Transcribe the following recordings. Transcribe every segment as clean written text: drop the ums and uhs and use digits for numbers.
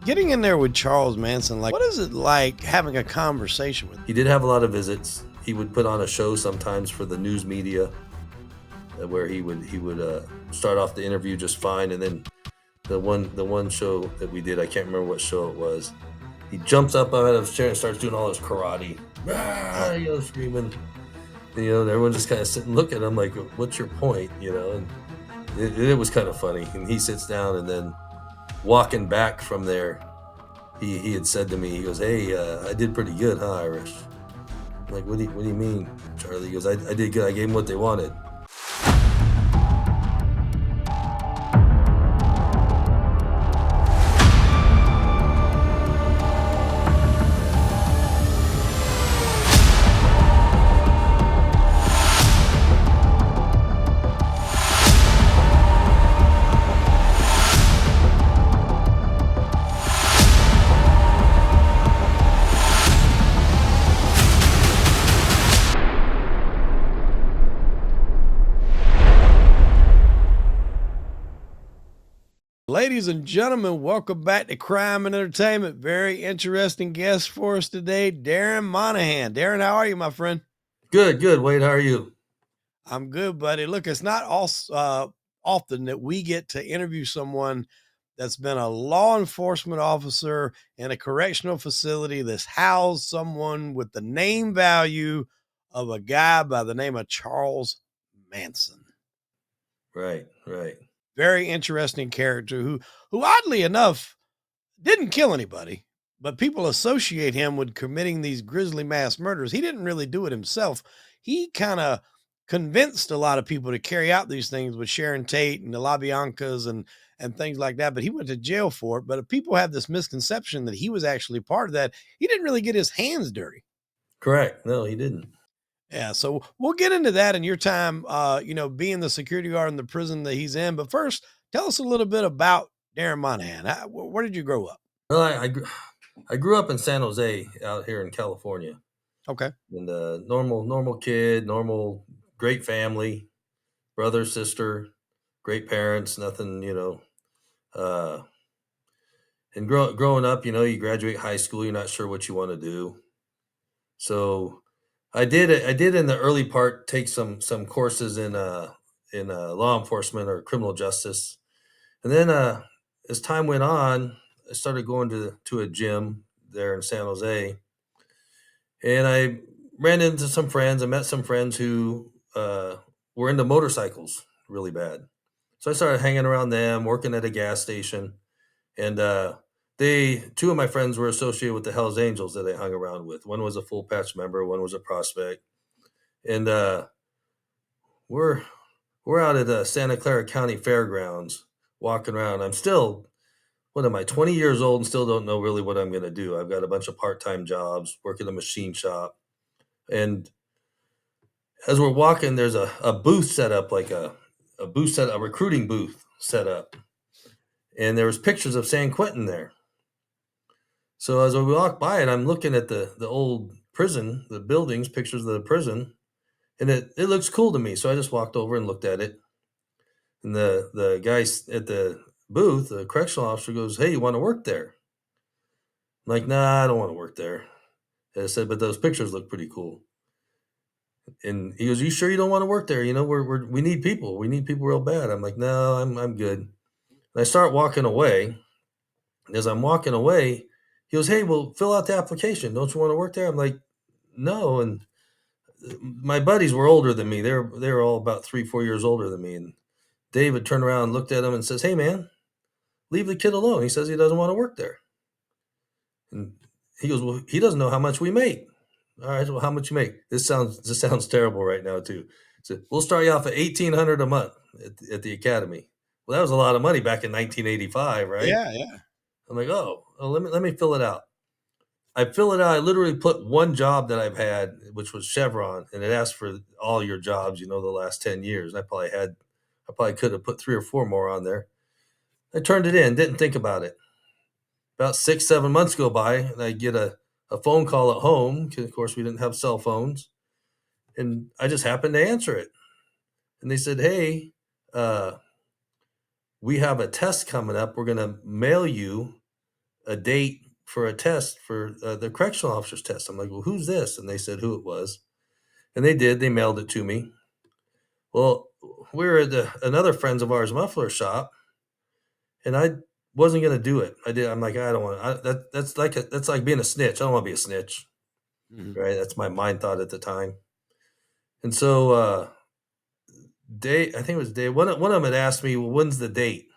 Getting in there with Charles Manson, like, what is it like having a conversation with him? He did have a lot of visits. He would put on a show sometimes for the news media, where he would start off the interview just fine, and then the one show that we did, I can't remember what show it was. He jumps up out of his chair and starts doing all his karate, screaming. And everyone just kind of sit and look at him like, "What's your point?" And it was kind of funny. And he sits down, and then walking back from there, he had said to me, he goes, "Hey, I did pretty good, huh, Irish?" I'm like, what do you mean, Charlie? He goes, I did good. I gave them what they wanted. Ladies and gentlemen, welcome back to Crime and Entertainment. Very interesting guest for us today, Darren Monahan. Darren, how are you, my friend? Good. Wade, how are you? I'm good, buddy. Look, it's not often that we get to interview someone that's been a law enforcement officer in a correctional facility that's housed someone with the name value of a guy by the name of Charles Manson. Right. Very interesting character who oddly enough didn't kill anybody, but people associate him with committing these grisly mass murders. He didn't really do it himself. He kind of convinced a lot of people to carry out these things with Sharon Tate and the LaBiancas and things like that, but he went to jail for it. But people have this misconception that he was actually part of that. He didn't really get his hands dirty. Correct. No, he didn't. Yeah, so we'll get into that in your time, being the security guard in the prison that he's in. But first, tell us a little bit about Darren Monahan. Where did you grow up? Well, I grew up in San Jose out here in California. Okay. And normal kid, great family, brother, sister, great parents, nothing, and growing up, you graduate high school, you're not sure what you want to do. So I did in the early part take some courses in law enforcement or criminal justice. And then as time went on, I started going to a gym there in San Jose. And I ran into some friends. I met some friends who were into motorcycles really bad. So I started hanging around them, working at a gas station. And two of my friends were associated with the Hells Angels that I hung around with. One was a full patch member, one was a prospect. And we're out at the Santa Clara County Fairgrounds walking around. I'm still, what am I, 20 years old and still don't know really what I'm going to do. I've got a bunch of part-time jobs, work in a machine shop. And as we're walking, there's a booth set up, like a recruiting booth set up. And there was pictures of San Quentin there. So as we walk by it, I'm looking at the old prison, the buildings, pictures of the prison, and it looks cool to me. So I just walked over and looked at it. And the guy at the booth, the correctional officer, goes, "Hey, you want to work there?" I'm like, "Nah, I don't want to work there." And I said, "But those pictures look pretty cool." And he goes, "You sure you don't want to work there? We need people. We need people real bad." I'm like, "No, I'm good." And I start walking away. And as I'm walking away, he goes, "Hey, well, fill out the application. Don't you want to work there?" I'm like, "No." And my buddies were older than me. They were all about 3-4 years older than me. And David turned around and looked at him and says, "Hey, man, leave the kid alone. He says he doesn't want to work there." And he goes, "Well, he doesn't know how much we make." All right, well, how much you make? This sounds terrible right now too. So we'll start you off at $1,800 a month at the academy. Well, that was a lot of money back in 1985, right? Yeah. I'm like, oh, let me fill it out. I fill it out. I literally put one job that I've had, which was Chevron, and it asked for all your jobs, the last 10 years. And I probably could have put 3 or 4 more on there. I turned it in, didn't think about it. About 6-7 months go by, and I get a phone call at home, because of course we didn't have cell phones, and I just happened to answer it. And they said, "Hey, we have a test coming up. We're going to mail you a date for a test for the correctional officers test. I'm like, well, who's this? And they said who it was, and they did. They mailed it to me. Well, we were at another friends of ours muffler shop, and I wasn't gonna do it. I did. I'm like, I don't want that's like being a snitch. I don't want to be a snitch, Mhm. right? That's my mind thought at the time. And so I think it was day one of them had asked me, well, when's the date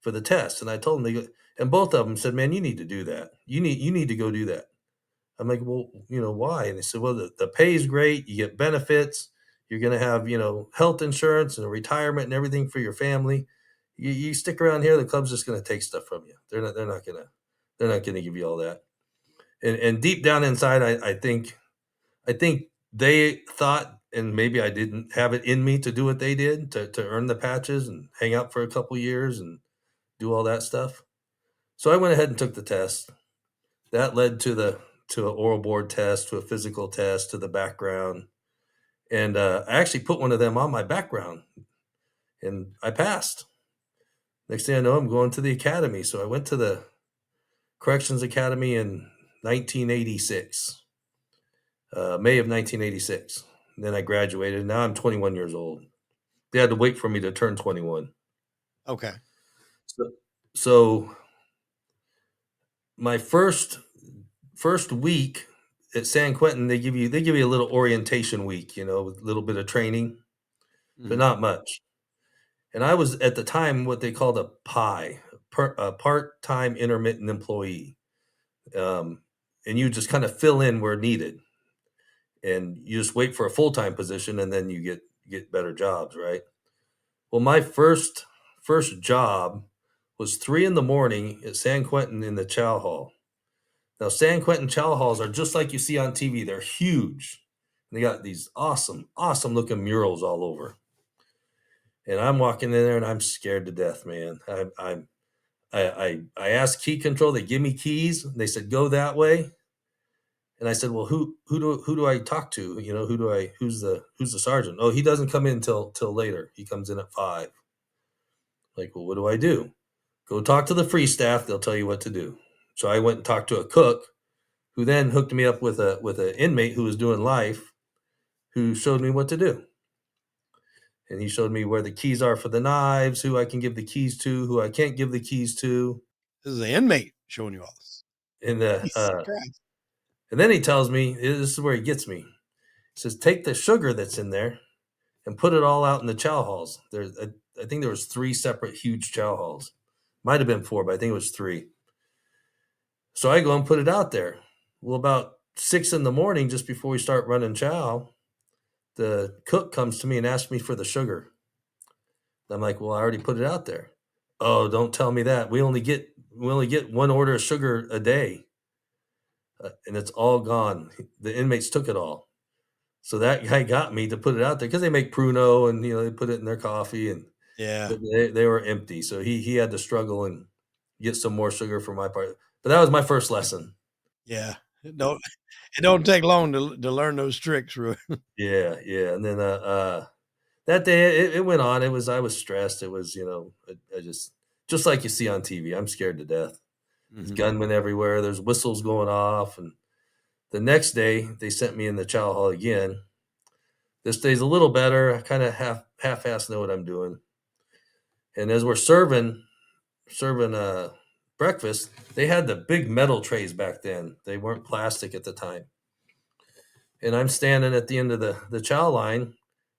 for the test? And I told them and both of them said, man, you need to do that. You need to go do that. I'm like, well, why? And they said, well, the pay is great. You get benefits. You're going to have, health insurance and retirement and everything for your family. You stick around here, the club's just going to take stuff from you. They're not going to give you all that. And deep down inside, I think they thought, and maybe I didn't have it in me to do what they did to earn the patches and hang out for a couple years and do all that stuff. So I went ahead and took the test. That led to an oral board test, to a physical test, to the background, and I actually put one of them on my background, and I passed. Next thing I know, I'm going to the academy. So I went to the Corrections Academy in 1986, May of 1986. And then I graduated. Now I'm 21 years old. They had to wait for me to turn 21. Okay. So, so my first week at San Quentin, they give you a little orientation week, with a little bit of training, but Mhm. not much. And I was at the time what they called a PI, a part-time intermittent employee, and you just kind of fill in where needed, and you just wait for a full-time position, and then you get better jobs, right? Well, my first job was 3 in the morning at San Quentin in the chow hall. Now, San Quentin chow halls are just like you see on TV. They're huge. They got these awesome, awesome looking murals all over. And I'm walking in there and I'm scared to death, man. I asked key control. They give me keys. They said go that way. And I said, well, who do I talk to? Who's the sergeant? Oh, he doesn't come in till later. He comes in at 5. Like, well, what do I do? Go talk to the free staff. They'll tell you what to do. So I went and talked to a cook, who then hooked me up with an inmate who was doing life, who showed me what to do. And he showed me where the keys are for the knives, who I can give the keys to, who I can't give the keys to. This is an inmate showing you all this. And Jesus Christ. and then he tells me, this is where he gets me. He says, take the sugar that's in there and put it all out in the chow halls. I think there was 3 separate huge chow halls. Might have been 4, but I think it was 3. So I go and put it out there. Well, about 6 in the morning, just before we start running chow, the cook comes to me and asks me for the sugar. I'm like, well, I already put it out there. Oh, don't tell me that. We only get 1 order of sugar a day, and it's all gone. The inmates took it all. So that guy got me to put it out there because they make pruno and they put it in their coffee, and Yeah. but they were empty. So he had to struggle and get some more sugar for my part. But that was my first lesson. Yeah. It don't take long to learn those tricks, Roy. Yeah, yeah. And then that day it went on. I was stressed. It was, I just like you see on TV. I'm scared to death. There's Mhm. gunmen everywhere. There's whistles going off. And the next day they sent me in the chow hall again. This day's a little better. I kind of half-ass know what I'm doing. And as we're serving breakfast, they had the big metal trays back then. They weren't plastic at the time. And I'm standing at the end of the chow line,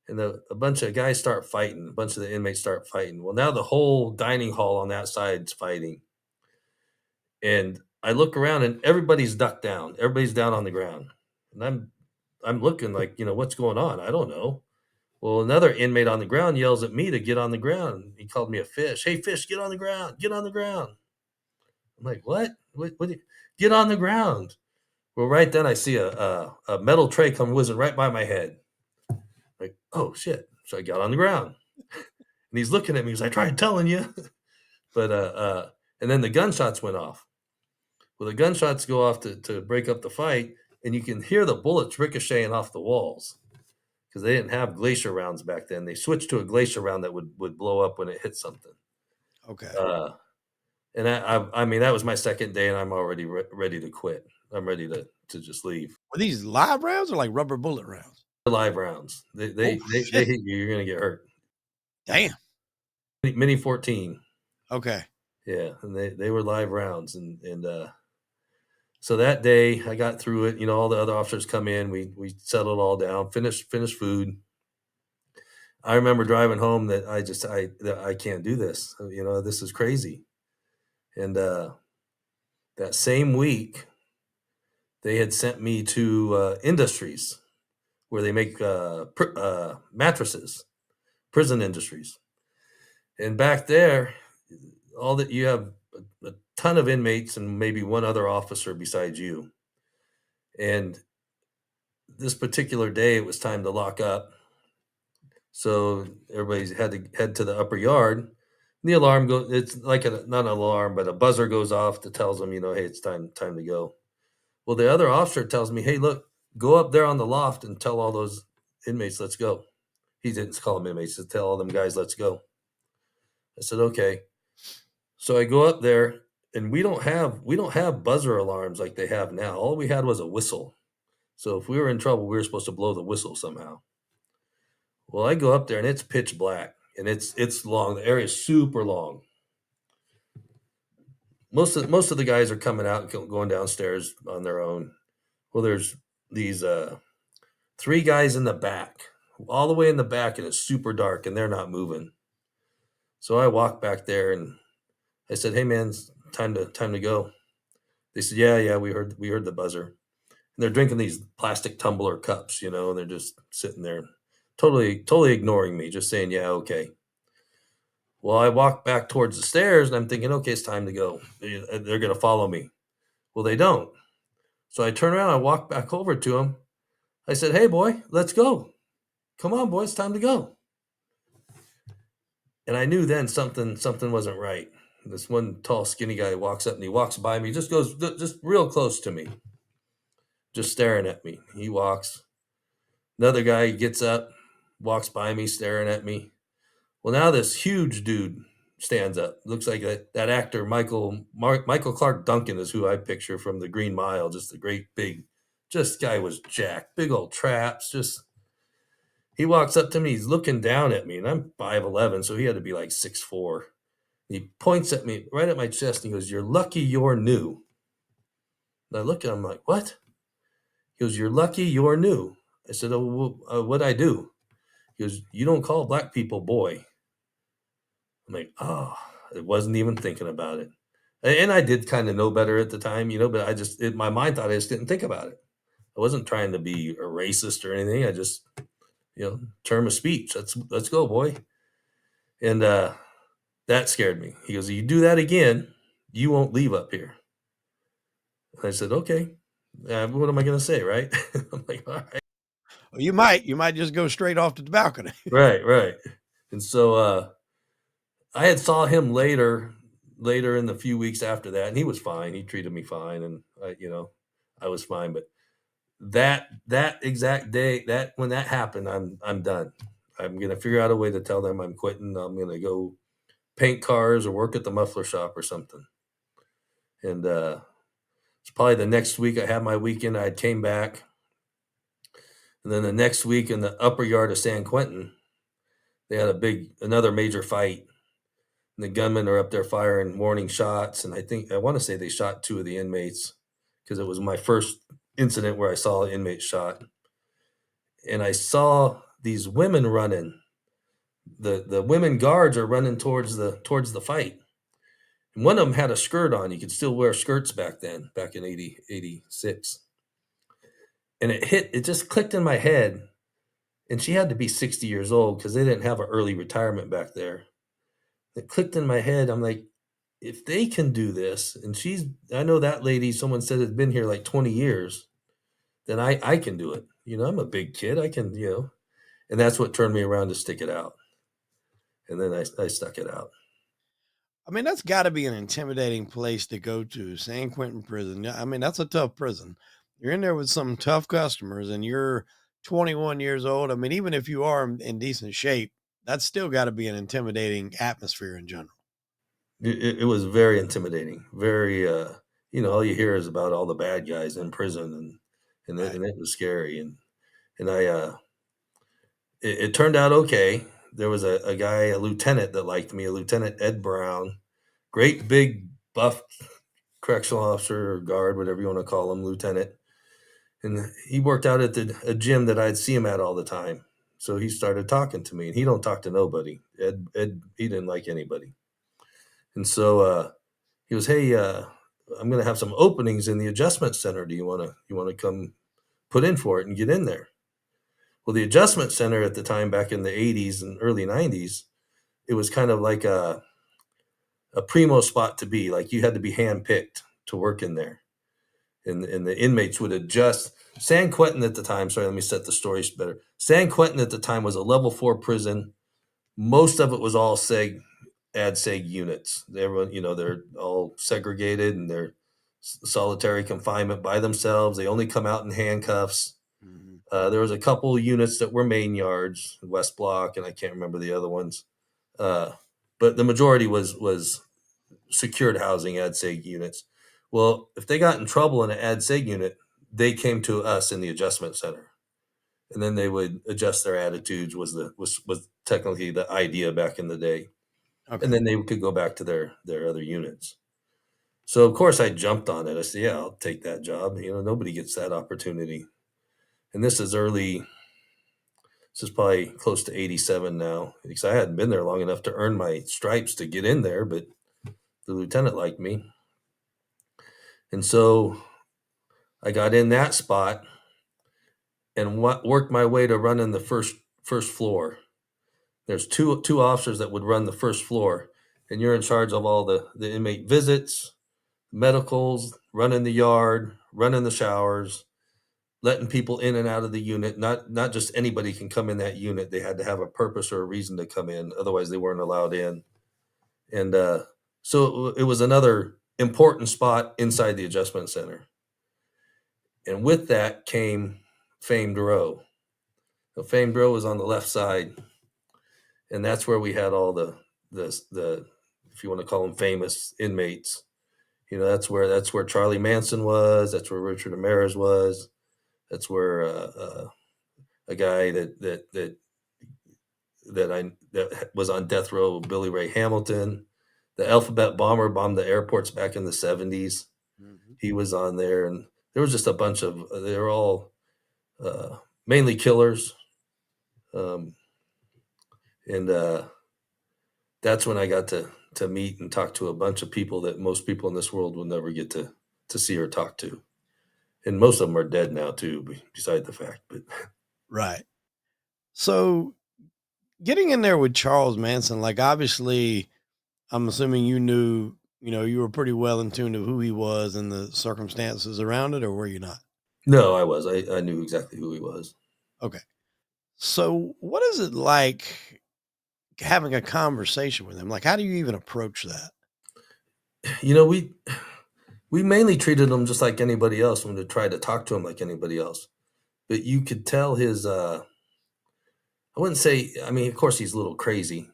and a bunch of guys start fighting. A bunch of the inmates start fighting. Well, now the whole dining hall on that side's fighting. And I look around, and everybody's ducked down. Everybody's down on the ground. And I'm looking like, what's going on? I don't know. Well, another inmate on the ground yells at me to get on the ground. He called me a fish. Hey, fish, get on the ground. Get on the ground. I'm like, what? Get on the ground. Well, right then I see a metal tray come whizzing right by my head. Like, oh shit. So I got on the ground. And he's looking at me. He's like, I tried telling you. But and then the gunshots went off. Well, the gunshots go off to break up the fight, and you can hear the bullets ricocheting off the walls because they didn't have glacier rounds back then. They switched to a glacier round that would blow up when it hit something. Okay. Uh, And I mean, that was my 2nd day, and I'm already ready to quit. I'm ready to just leave. Were these live rounds or like rubber bullet rounds? Live rounds. Oh, They shit. hit you, you're gonna get hurt. Damn. Mini 14. Okay. Yeah, and they were live rounds, and so that day I got through it. All the other officers come in. We settled all down. Finished food. I remember driving home that I can't do this. This is crazy. And that same week, they had sent me to industries where they make mattresses, prison industries. And back there, all that you have a ton of inmates and maybe one other officer besides you. And this particular day, it was time to lock up. So everybody had to head to the upper yard. The alarm goes. It's like not an alarm, but a buzzer goes off that tells them, hey, it's time to go. Well, the other officer tells me, hey, look, go up there on the loft and tell all those inmates, let's go. He didn't call them inmates, to tell all them guys, let's go. I said, okay. So I go up there, and we don't have buzzer alarms like they have now. All we had was a whistle. So if we were in trouble, we were supposed to blow the whistle somehow. Well, I go up there, and it's pitch black, and it's long. The area is super long. Most of the guys are coming out and going downstairs on their own. Well, there's these 3 guys in the back, all the way in the back, and it's super dark, and they're not moving. So I walk back there, and I said, "Hey, man, it's time to go." They said, "Yeah, we heard the buzzer." And they're drinking these plastic tumbler cups, and they're just sitting there, totally ignoring me, just saying, "Yeah, okay." Well, I walk back towards the stairs, and I'm thinking, "Okay, it's time to go. They're going to follow me." Well, they don't. So I turn around, I walk back over to them. I said, "Hey, boy, let's go. Come on, boy, it's time to go." And I knew then something wasn't right. This one tall, skinny guy walks up and he walks by me, just goes just real close to me, just staring at me. He walks. Another guy gets up, walks by me, staring at me. Well, now this huge dude stands up. Looks like that actor Michael Clark Duncan is who I picture from The Green Mile. Just a great big, just guy was jacked, big old traps. Just he walks up to me. He's looking down at me, and I'm 5'11", so he had to be like 6'4". He points at me right at my chest, and he goes, "You're lucky you're new." And I look at him like, "What?" He goes, "You're lucky you're new." I said, "Oh, what'd I do?" He goes, "You don't call black people boy." I'm like, "Oh," I wasn't even thinking about it. And I did kind of know better at the time, but my mind thought I just didn't think about it. I wasn't trying to be a racist or anything. I just, term of speech. Let's go, boy. And that scared me. He goes, "You do that again, you won't leave up here." And I said, "Okay, what am I going to say?" Right. I'm like, "All right." Well, you might just go straight off to the balcony. Right. And so I had saw him later in the few weeks after that, and he was fine. He treated me fine, and I was fine. But that exact day, that when that happened, I'm done. I'm gonna figure out a way to tell them I'm quitting. I'm gonna go paint cars or work at the muffler shop or something. And it's probably the next week I had my weekend. I came back, and then the next week in the upper yard of San Quentin, they had another major fight. And the gunmen are up there firing warning shots, and I want to say they shot 2 of the inmates because it was my first incident where I saw an inmate shot, and I saw these women running. The women guards are running towards the fight, and one of them had a skirt on. You could still wear skirts back then, back in 86. And it just clicked in my head. And she had to be 60 years old because they didn't have an early retirement back there. It clicked in my head. I'm like, if they can do this, and I know that lady, someone said had been here like 20 years, then I can do it. I'm a big kid. I can, and that's what turned me around to stick it out. And then I stuck it out. I mean, that's got to be an intimidating place to go to, San Quentin Prison. Yeah, I mean, that's a tough prison. You're in there with some tough customers, and you're 21 years old. I mean, even if you are in decent shape, that's still got to be an intimidating atmosphere in general. it was very intimidating, very, all you hear is about all the bad guys in prison, Right. and it was scary, and it turned out okay. There was a guy, a lieutenant that liked me, a Lieutenant Ed Brown, great big buff correctional officer or guard, whatever you wanna call him, lieutenant, and he worked out at a gym that I'd see him at all the time. So he started talking to me, and he don't talk to nobody. Ed, he didn't like anybody. And so, he goes, "Hey, I'm gonna have some openings in the adjustment center. Do you wanna come put in for it and get in there?" Well, the adjustment center at the time back in the '80s and early '90s, it was kind of like a primo spot to be. Like you had to be handpicked to work in there. And the inmates would adjust. San Quentin at the time, sorry, let me set the stories better. San Quentin at the time was a level 4 prison. Most of it was all ad seg units. Everyone, they're all segregated and they're solitary confinement by themselves. They only come out in handcuffs. Mhm. There was a couple units that were main yards, West Block, and I can't remember the other ones. Uh, but the majority was secured housing ad seg units. Well, if they got in trouble in an ad seg unit, they came to us in the adjustment center, and then they would adjust their attitudes. Was technically the idea back in the day, and Okay. then they could go back to their other units. So of course I jumped on it. I said, "Yeah, I'll take that job." Nobody gets that opportunity. And this is early. This is probably close to '87 now, because I hadn't been there long enough to earn my stripes to get in there, but the lieutenant liked me. And so I got in that spot and worked my way to running the first floor. There's two officers that would run the first floor, and you're in charge of all the inmate visits, medicals, running the yard, running the showers, letting people in and out of the unit. Not just anybody can come in that unit. They had to have a purpose or a reason to come in, otherwise they weren't allowed in. And so it was another important spot inside the adjustment center. And with that came Famed Row. The Famed Row was on the left side, and that's where we had all the if you want to call them famous inmates. That's where Charlie Manson was. That's where Richard Ramirez was. That's where a guy that was on death row, Billy Ray Hamilton. The Alphabet Bomber bombed the airports back in the '70s. Mhm. He was on there, and there was just a bunch of. They were all uh, mainly killers, um, and that's when I got to meet and talk to a bunch of people that most people in this world will never get to see or talk to, and most of them are dead now too. Beside the fact, but Right. So getting in there with Charles Manson, like obviously, I'm assuming you knew, you were pretty well in tune to who he was and the circumstances around it, or were you not? no, I knew exactly who he was. Okay. So what is it like having a conversation with him? Like, how do you even approach that? You know, we mainly treated him just like anybody else when we tried to talk to him like anybody else. But you could tell his I wouldn't say, I mean, of course he's a little crazy,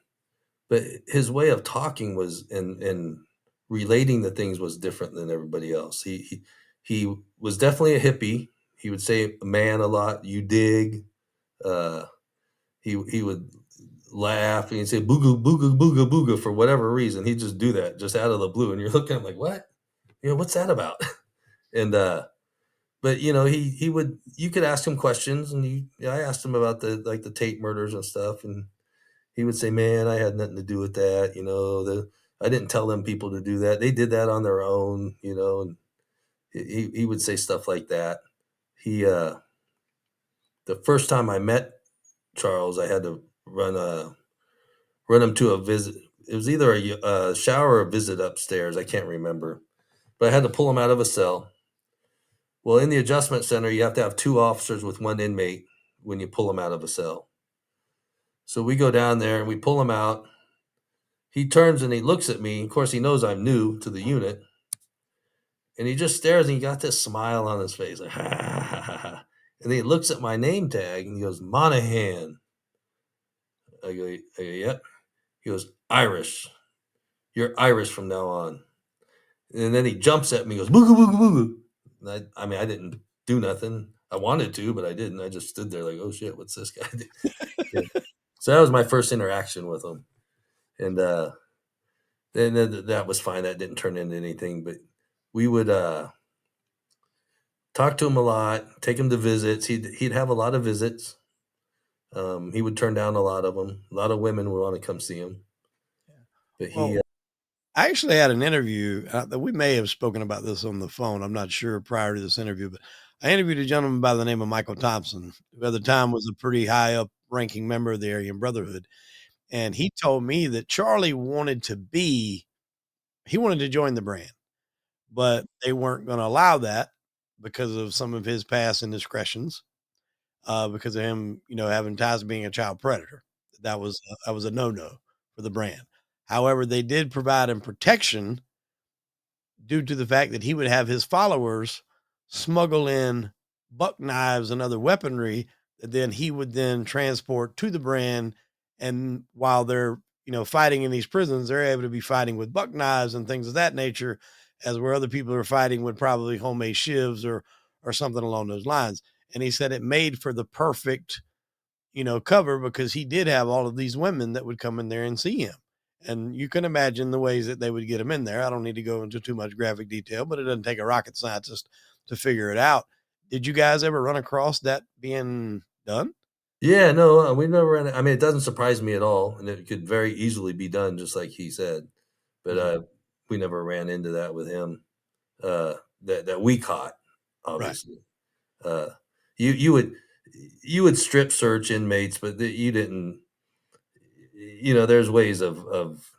but his way of talking was and relating the things was different than everybody else. He was definitely a hippie. He would say man a lot, you dig. Uh he would laugh and he'd say booga booga booga booga for whatever reason. He'd just do that just out of the blue. And you're looking at him like, what? What's that about? And but he would you could ask him questions and I asked him about the Tate murders and stuff, and he would say, "Man, I had nothing to do with that. I didn't tell them people to do that. They did that on their own." And he would say stuff like that. He The first time I met Charles, I had to run him to a visit. It was either a shower or a visit upstairs. I can't remember, but I had to pull him out of a cell. Well, in the adjustment center, you have to have two officers with one inmate when you pull him out of a cell. So we go down there and we pull him out. He turns and he looks at me. Of course, he knows I'm new to the unit. And he just stares and he got this smile on his face. Like, ha, ha, ha, ha, ha. And then he looks at my name tag and he goes, Monahan. I go, yep. He goes, Irish. you're Irish from now on." And then he jumps at me, goes, "Booga, booga, booga." And I mean, I didn't do nothing. I wanted to, but I didn't. I just stood there like, "Oh shit, what's this guy do?" Yeah. So that was my first interaction with him. And then that was fine. That didn't turn into anything, but we would talk to him a lot, take him to visits. He'd have a lot of visits. He would turn down a lot of them. A lot of women would want to come see him, but he Well, I actually had an interview that we may have spoken about this on the phone. I'm not sure prior to this interview, but I interviewed a gentleman by the name of Michael Thompson, who at the time was a pretty high up ranking member of the Aryan Brotherhood. And he told me that Charlie he wanted to join the brand, but they weren't going to allow that because of some of his past indiscretions, because of him, having ties to being a child predator. That was a no no for the brand. However, they did provide him protection due to the fact that he would have his followers smuggle in buck knives and other weaponry that then he would then transport to the brand. And while they're, fighting in these prisons, they're able to be fighting with buck knives and things of that nature, as where other people are fighting with probably homemade shivs or something along those lines. And he said it made for the perfect, cover because he did have all of these women that would come in there and see him. And you can imagine the ways that they would get him in there. I don't need to go into too much graphic detail, but it doesn't take a rocket scientist to figure it out. Did you guys ever run across that being done? Yeah, no, we never ran. I mean, it doesn't surprise me at all, and it could very easily be done, just like he said. But Mhm. we never ran into that with him. That we caught, Right. obviously. Uh, you would strip search inmates, but you didn't. There's ways of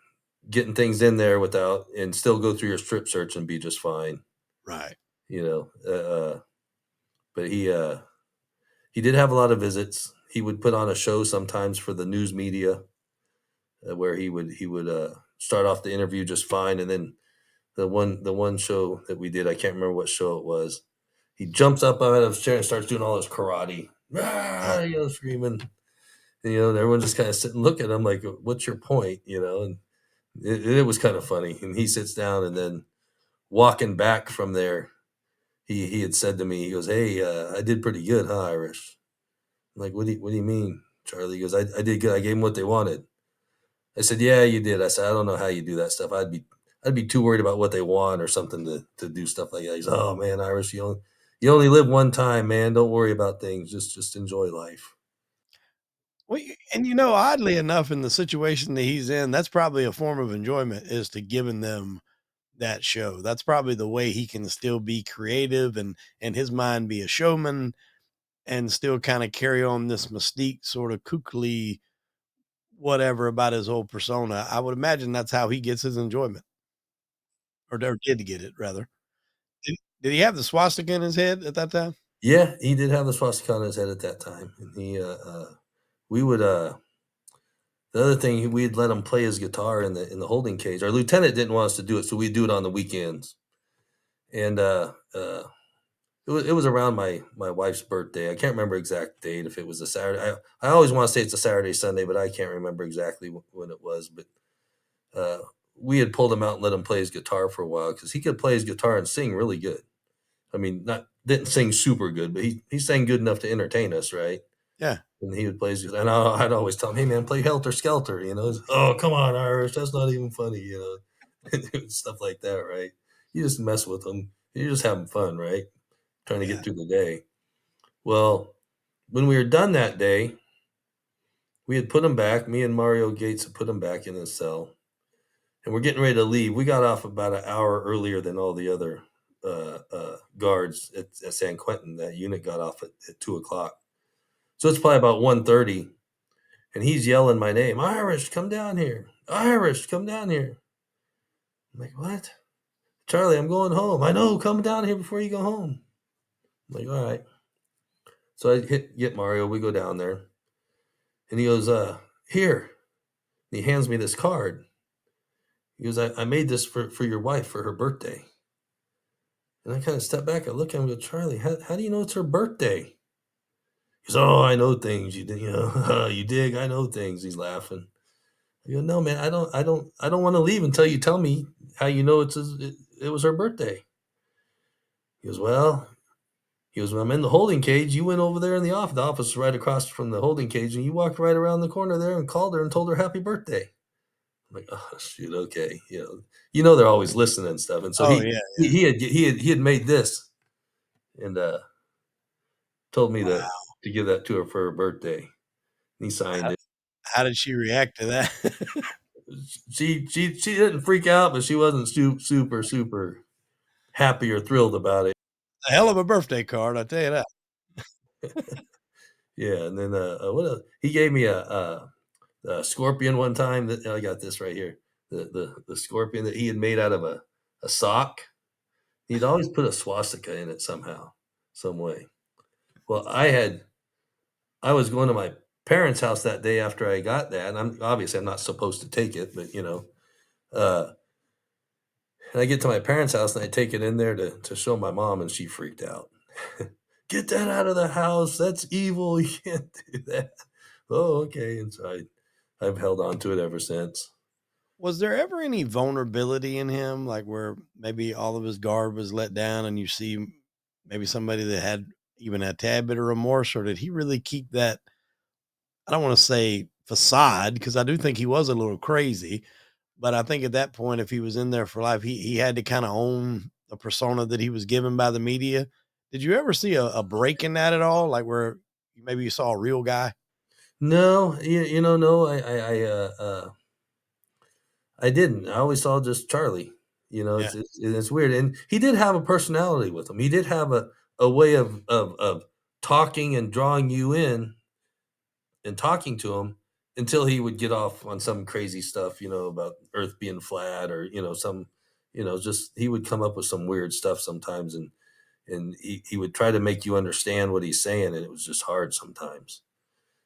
getting things in there without and still go through your strip search and be just fine. Right. You know, but he did have a lot of visits. He would put on a show sometimes for the news media, where he would start off the interview just fine, and then the one show that we did, I can't remember what show it was. He jumps up out of his chair and starts doing all his karate, Oh, screaming. And everyone just kind of sit and look at him like, "What's your point?" And it was kind of funny. And he sits down, and then walking back from there, he had said to me, he goes, "Hey, I did pretty good, huh, Irish?" I'm like, "What do you mean, Charlie?" He goes, "I did good. I gave them what they wanted." I said, "Yeah, you did." I said, "I don't know how you do that stuff. I'd be too worried about what they want or something to do stuff like that." He's, "Oh man, Irish, you only live one time, man. Don't worry about things. Just enjoy life." well, and oddly enough, in the situation that he's in, that's probably a form of enjoyment is to giving them that show. That's probably the way he can still be creative and in his mind be a showman and still kind of carry on this mystique, sort of kooky whatever about his whole persona. I would imagine that's how he gets his enjoyment, or did get it rather. Did he have the swastika in his head at that time? Yeah, he did have the swastika on his head at that time, and we would the other thing, we'd let him play his guitar in the holding cage. Our lieutenant didn't want us to do it, so we'd do it on the weekends. And it was around my wife's birthday. I can't remember exact date if it was a Saturday. I always want to say it's a Saturday, Sunday, but I can't remember exactly when it was. But uh, we had pulled him out and let him play his guitar for a while because he could play his guitar and sing really good. I mean, not didn't sing super good, but he sang good enough to entertain us, right? Yeah, And he would play his guitar, and I'd always tell him, "Hey man, play Helter Skelter." Oh come on, Irish, that's not even funny, stuff like that, right? You just mess with them. You're just having fun, right? Trying to yeah. get through the day. Well, when we were done that day, we had put him back. Me and Mario Gates had put him back in his cell, and we're getting ready to leave. We got off about an hour earlier than all the other guards at San Quentin. That unit got off at 2 o'clock, so it's probably about 1:30, and he's yelling my name, "Irish, come down here! Irish, come down here!" I'm like, "What, Charlie? I'm going home." "I know, come down here before you go home." I'm like, "All right." So I get Mario. We go down there, and he goes, "Here." And he hands me this card. He goes, "I made this for your wife for her birthday." And I kind of step back. I look at him and go, "Charlie, how do you know it's her birthday?" He goes, "Oh, I know things. You dig, you dig. I know things." He's laughing. You go, no, man, I don't want to leave until you tell me how you know it was her birthday. He goes, well, when I'm in the holding cage, you went over there in the office. The office is right across from the holding cage, and you walked right around the corner there and called her and told her happy birthday. I'm like, oh shoot, okay, they're always listening and stuff. And so Oh, yeah, yeah. he had made this and told me Wow. to give that to her for her birthday. And he signed How it. how did she react to that? She didn't freak out, but she wasn't super happy or thrilled about it. A hell of a birthday card, I tell you that. Yeah, and then what else? He gave me a scorpion one time. That I got this right here. The scorpion that he had made out of a sock. He'd always put a swastika in it somehow, some way. Well, I was going to my parents' house that day after I got that, and I'm not supposed to take it, but uh, and I get to my parents' house and I take it in there to show my mom, and she freaked out. Get that out of the house. That's evil. You can't do that. Oh, okay. And so I've held on to it ever since. Was there ever any vulnerability in him, like, where maybe all of his guard was let down and you see maybe somebody that had even a tad bit of remorse, or did he really keep that, I don't wanna say facade, because I do think he was a little crazy, but I think at that point, if he was in there for life, he had to kinda own the persona that he was given by the media. Did you ever see a break in that at all? Like, where maybe you saw a real guy? No, no, I didn't. I always saw just Charlie. Yeah, It's weird, and he did have a personality with him. He did have a way of talking and drawing you in and talking to him until he would get off on some crazy stuff, about Earth being flat or just he would come up with some weird stuff sometimes, and he would try to make you understand what he's saying, and it was just hard sometimes.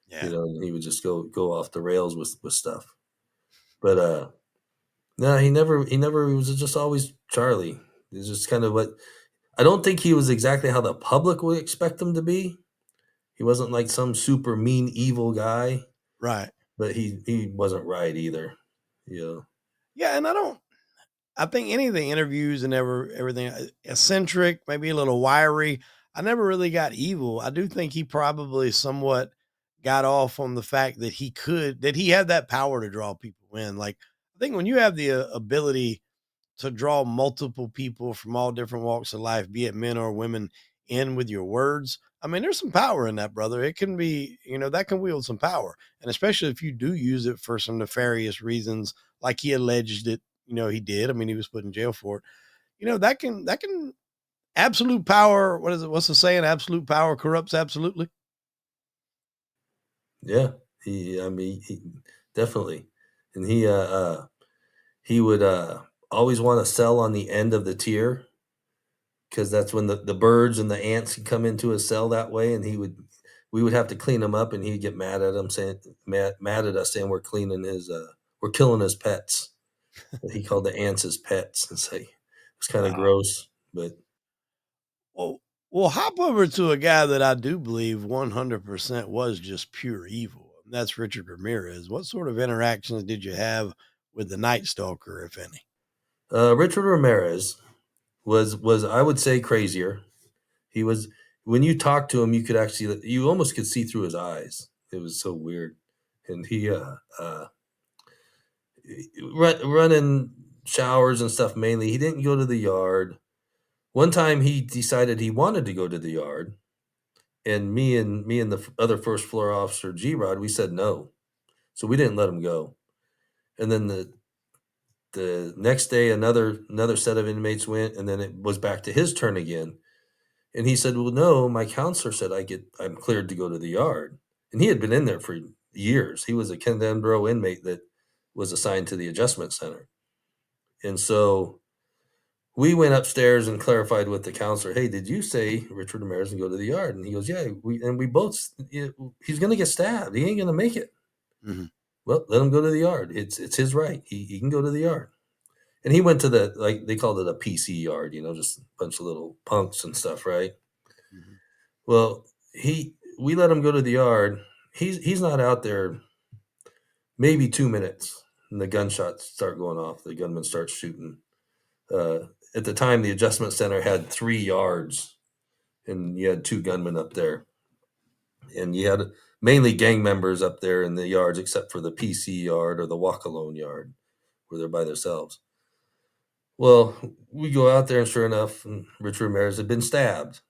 yeah. And he would just go off the rails with stuff. But no, he was just always Charlie. It's just kind of what I don't think he was exactly how the public would expect him to be. He wasn't like some super mean evil guy, Right. but he wasn't right either. Yeah. Yeah, and I think any of the interviews and everything, eccentric, maybe a little wiry. I never really got evil. I do think he probably somewhat got off on the fact that he had that power to draw people in. Like, I think when you have the ability to draw multiple people from all different walks of life, be it men or women, in with your words. I mean, there's some power in that, brother. It can be, that can wield some power. And especially if you do use it for some nefarious reasons, like he alleged that, he did. I mean, he was put in jail for it. That can absolute power. What is it? What's the saying? Absolute power corrupts absolutely. Yeah. I mean, definitely. And he would always want to sell on the end of the tier because that's when the birds and the ants could come into his cell that way, and we would have to clean him up, and he'd get mad at him saying mad at us saying we're killing his pets. He called the ants his pets, and say it's kind of Wow. gross, but Well, we'll hop over to a guy that I do believe 100% was just pure evil. And that's Richard Ramirez. What sort of interactions did you have with the Night Stalker, if any? Richard Ramirez was I would say crazier. He was when you talked to him, you almost could see through his eyes. It was so weird, and he running showers and stuff mainly. He didn't go to the yard. One time he decided he wanted to go to the yard, and me and the other first floor officer G Rod, we said no, so we didn't let him go. And then the next day, another set of inmates went, and then it was back to his turn again. And he said, "Well, no, my counselor said I'm cleared to go to the yard." And he had been in there for years. He was a condemned row inmate that was assigned to the adjustment center. And so we went upstairs and clarified with the counselor, "Hey, did you say Richard Ramirez can go to the yard?" And he goes, "Yeah." We both, he's going to get stabbed. He ain't going to make it. Hmm. Well, let him go to the yard. It's his right. He can go to the yard. And he went to the like they called it a PC yard, just a bunch of little punks and stuff, right? Hmm. Well, we let him go to the yard. He's not out there maybe 2 minutes. and the gunshots start going off. The gunman starts shooting. At the time, the adjustment center had 3 yards, and you had 2 gunmen up there, and you had mainly gang members up there in the yards, except for the PC yard or the walk alone yard, where they're by themselves. Well, we go out there, and sure enough, Rich Ramirez had been stabbed.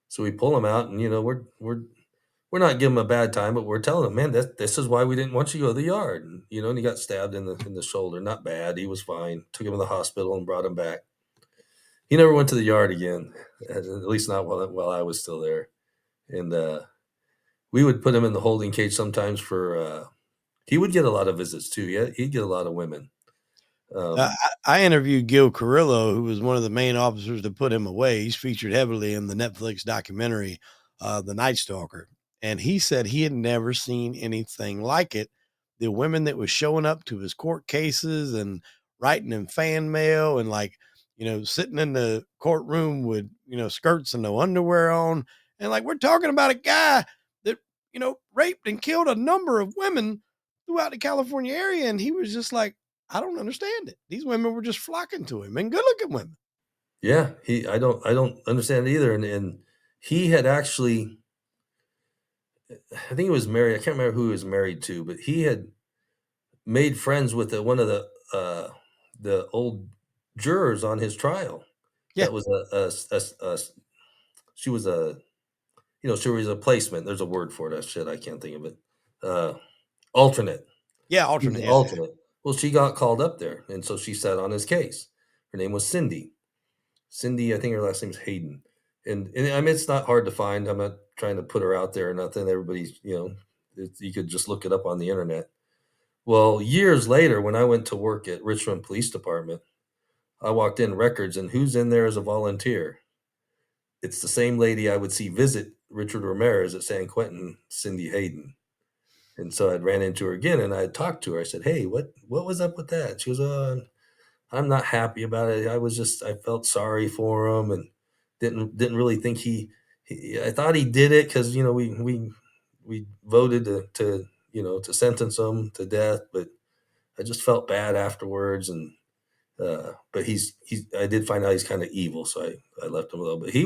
So we pull him out, and we're not giving him a bad time, but we're telling him, man, this is why we didn't want you to go to the yard. And he got stabbed in the shoulder. Not bad. He was fine. Took him to the hospital and brought him back. He never went to the yard again, at least not while I was still there. And we would put him in the holding cage sometimes for. He would get a lot of visits too. Yeah, he'd get a lot of women. I, I interviewed Gil Carrillo, who was one of the main officers to put him away. He's featured heavily in the Netflix documentary, The Night Stalker. And he said he had never seen anything like it. The women that was showing up to his court cases and writing him fan mail and sitting in the courtroom with, skirts and no underwear on. And we're talking about a guy that, raped and killed a number of women throughout the California area. And he was just like, I don't understand it. These women were just flocking to him, and good-looking women. Yeah, I don't understand it either. And he had actually, I think he was married. I can't remember who he was married to, but he had made friends with one of the old jurors on his trial. Yeah, That was she was she was a placement. There's a word for it. Shit, I can't think of it. Uh, Alternate. yeah, She was alternate. an Yeah, alternate. Well, she got called up there, and so she sat on his case. Her name was Cindy. Cindy, I think her last name's Hayden. And I mean, it's not hard to find. I'm not trying to put her out there or nothing. Everybody's, you could just look it up on the internet. Well, years later, when I went to work at Richmond Police Department, I walked in records, and who's in there as a volunteer? It's the same lady I would see visit Richard Ramirez at San Quentin, Cindy Hayden. And so I'd ran into her again, and I had talked to her. I said, "Hey, what was up with that?" She was, I'm not happy about it. I felt sorry for him, and didn't really think I thought he did it because we voted to sentence him to death, but I just felt bad afterwards. And but I did find out he's kind of evil, so I left him alone. But she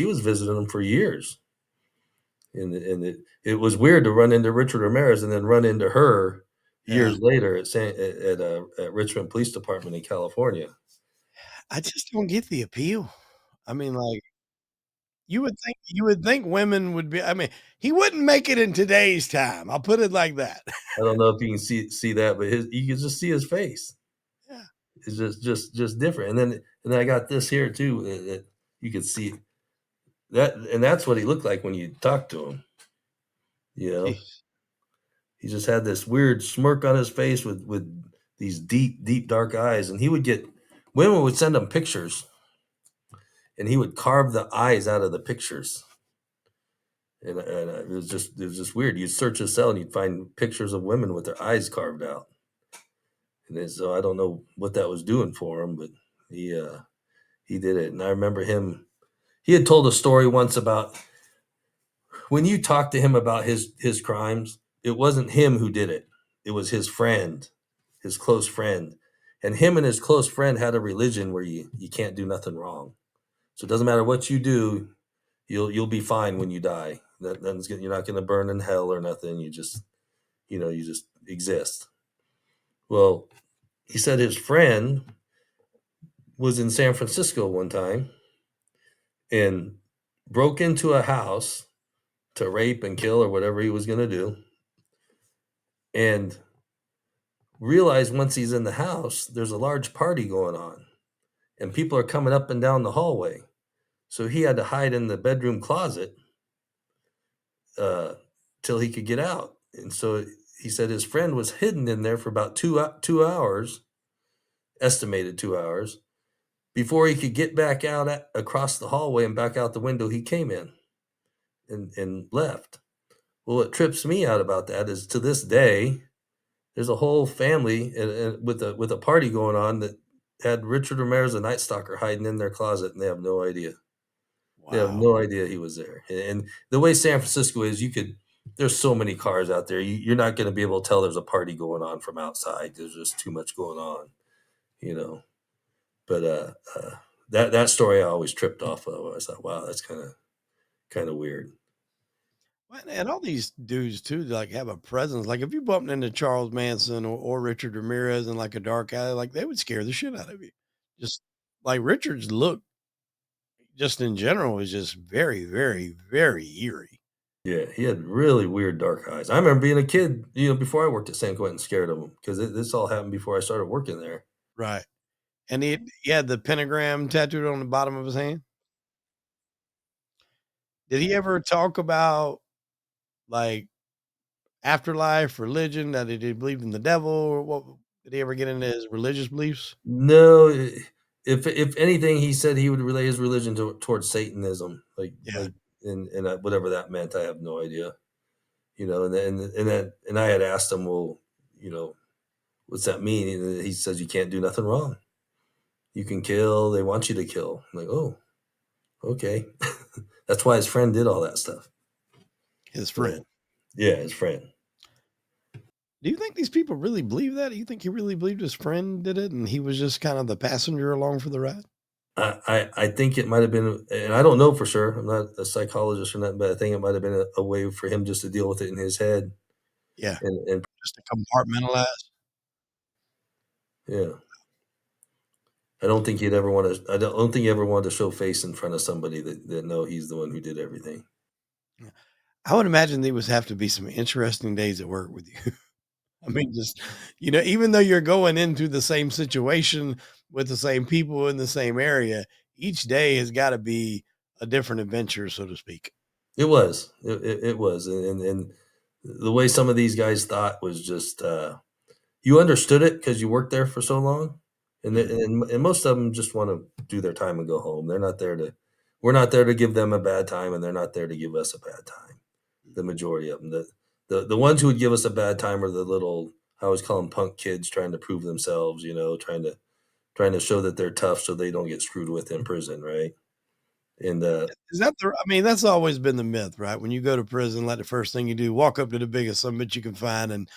was visiting him for years, and it was weird to run into Richard Ramirez and then run into her yeah. years later at Richmond Police Department in California. I just don't get the appeal. I mean, you would think women would be. I mean, he wouldn't make it in today's time. I'll put it like that. I don't know if you can see that, but you can just see his face. Yeah. It's just different. And then I got this here too that you could see that, and that's what he looked like when you talked to him. You know, Jeez. he just had this weird smirk on his face with these deep dark eyes, and he would get women would send him pictures, and he would carve the eyes out of the pictures. And it was just weird. You'd search his cell and you'd find pictures of women with their eyes carved out. And so I don't know what that was doing for him, but he did it. And I remember him. He had told a story once about when you talked to him about his crimes. It wasn't him who did it. It was his friend, his close friend, and him and his close friend had a religion where you can't do nothing wrong. So it doesn't matter what you do, you'll be fine when you die. You're not going to burn in hell or nothing. You just exist. Well, he said his friend was in San Francisco one time and broke into a house to rape and kill or whatever he was going to do, and realized once he's in the house, there's a large party going on, and people are coming up and down the hallway. So he had to hide in the bedroom closet uh, till he could get out. And so he said his friend was hidden in there for about 2 hours, estimated 2 hours, before he could get back out across the hallway and back out the window he came in and left. Well, what trips me out about that is to this day, there's a whole family with a party going on that had Richard Ramirez, the Night Stalker, hiding in their closet, and they have no idea. They have Wow. no idea he was there. And the way San Francisco is, there's so many cars out there. You're not going to be able to tell there's a party going on from outside. There's just too much going on, you know. But that story I always tripped off of. I thought, wow, that's kind of weird. And all these dudes too, like have a presence. Like if you bumped into Charles Manson or Richard Ramirez in like a dark alley, like they would scare the shit out of you. Just like Richard's look, just in general, is just very, very, very eerie. Yeah, he had really weird dark eyes. I remember being a kid, before I worked at San Quentin, scared of him because this all happened before I started working there. Right. And he had the pentagram tattooed on the bottom of his hand. Did he ever talk about like afterlife, religion, that he believed in the devil, or what? Did he ever get into his religious beliefs? No, if anything, he said he would relay his religion towards Satanism, Yeah. and whatever that meant, I have no idea. And I had asked him, well, what's that mean? And he says you can't do nothing wrong. You can kill. They want you to kill. I'm like, oh, okay. That's why his friend did all that stuff. His So friend. yeah, his friend. Do you think these people really believe that? Do you think he really believed his friend did it and he was just kind of the passenger along for the ride? I think it might have been, and I don't know for sure. I'm not a psychologist or nothing, but I think it might have been a way for him just to deal with it in his head. Yeah. And Just to compartmentalize. yeah, I don't think he'd ever want to. I don't think he ever wanted to show face in front of somebody that know he's the one who did everything. Yeah. I would imagine there would have to be some interesting days at work with you. I mean, just, even though you're going into the same situation with the same people in the same area, each day has got to be a different adventure, so to speak. It was. It was, and the way some of these guys thought was just you understood it because you worked there for so long, Mhm. and most of them just want to do their time and go home. They're not there to. We're not there to give them a bad time, and they're not there to give us a bad time. The majority of them, the ones who would give us a bad time are the little. I always call them punk kids trying to prove themselves. Trying to show that they're tough so they don't get screwed with in prison, right? And Is that I mean, that's always been the myth, right? When you go to prison, like the first thing you do, walk up to the biggest summit you can find and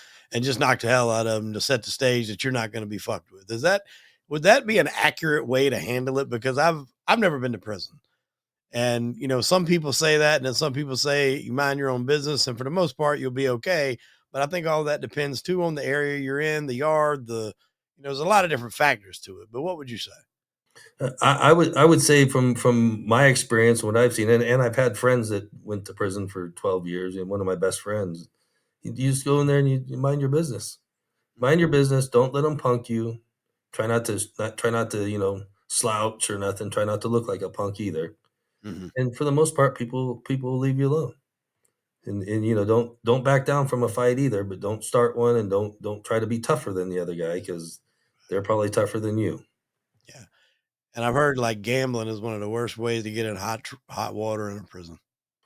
just knock the hell out of them to set the stage that you're not going to be fucked with. Would that be an accurate way to handle it? Because I've never been to prison. And some people say that, and then some people say you mind your own business, and for the most part, you'll be okay. But I think all that depends too on the area you're in, the yard, there's a lot of different factors to it. But what would you say? I would say from my experience, what I've seen, and I've had friends that went to prison for 12 years, and one of my best friends, you just go in there and you mind your business. Mind your business. Don't let them punk you. Try not to slouch or nothing. Try not to look like a punk either. Mhm. And for the most part, people will leave you alone. And don't back down from a fight either. But don't start one, and don't try to be tougher than the other guy because they're probably tougher than you. Yeah. And I've heard like gambling is one of the worst ways to get in hot water in a prison.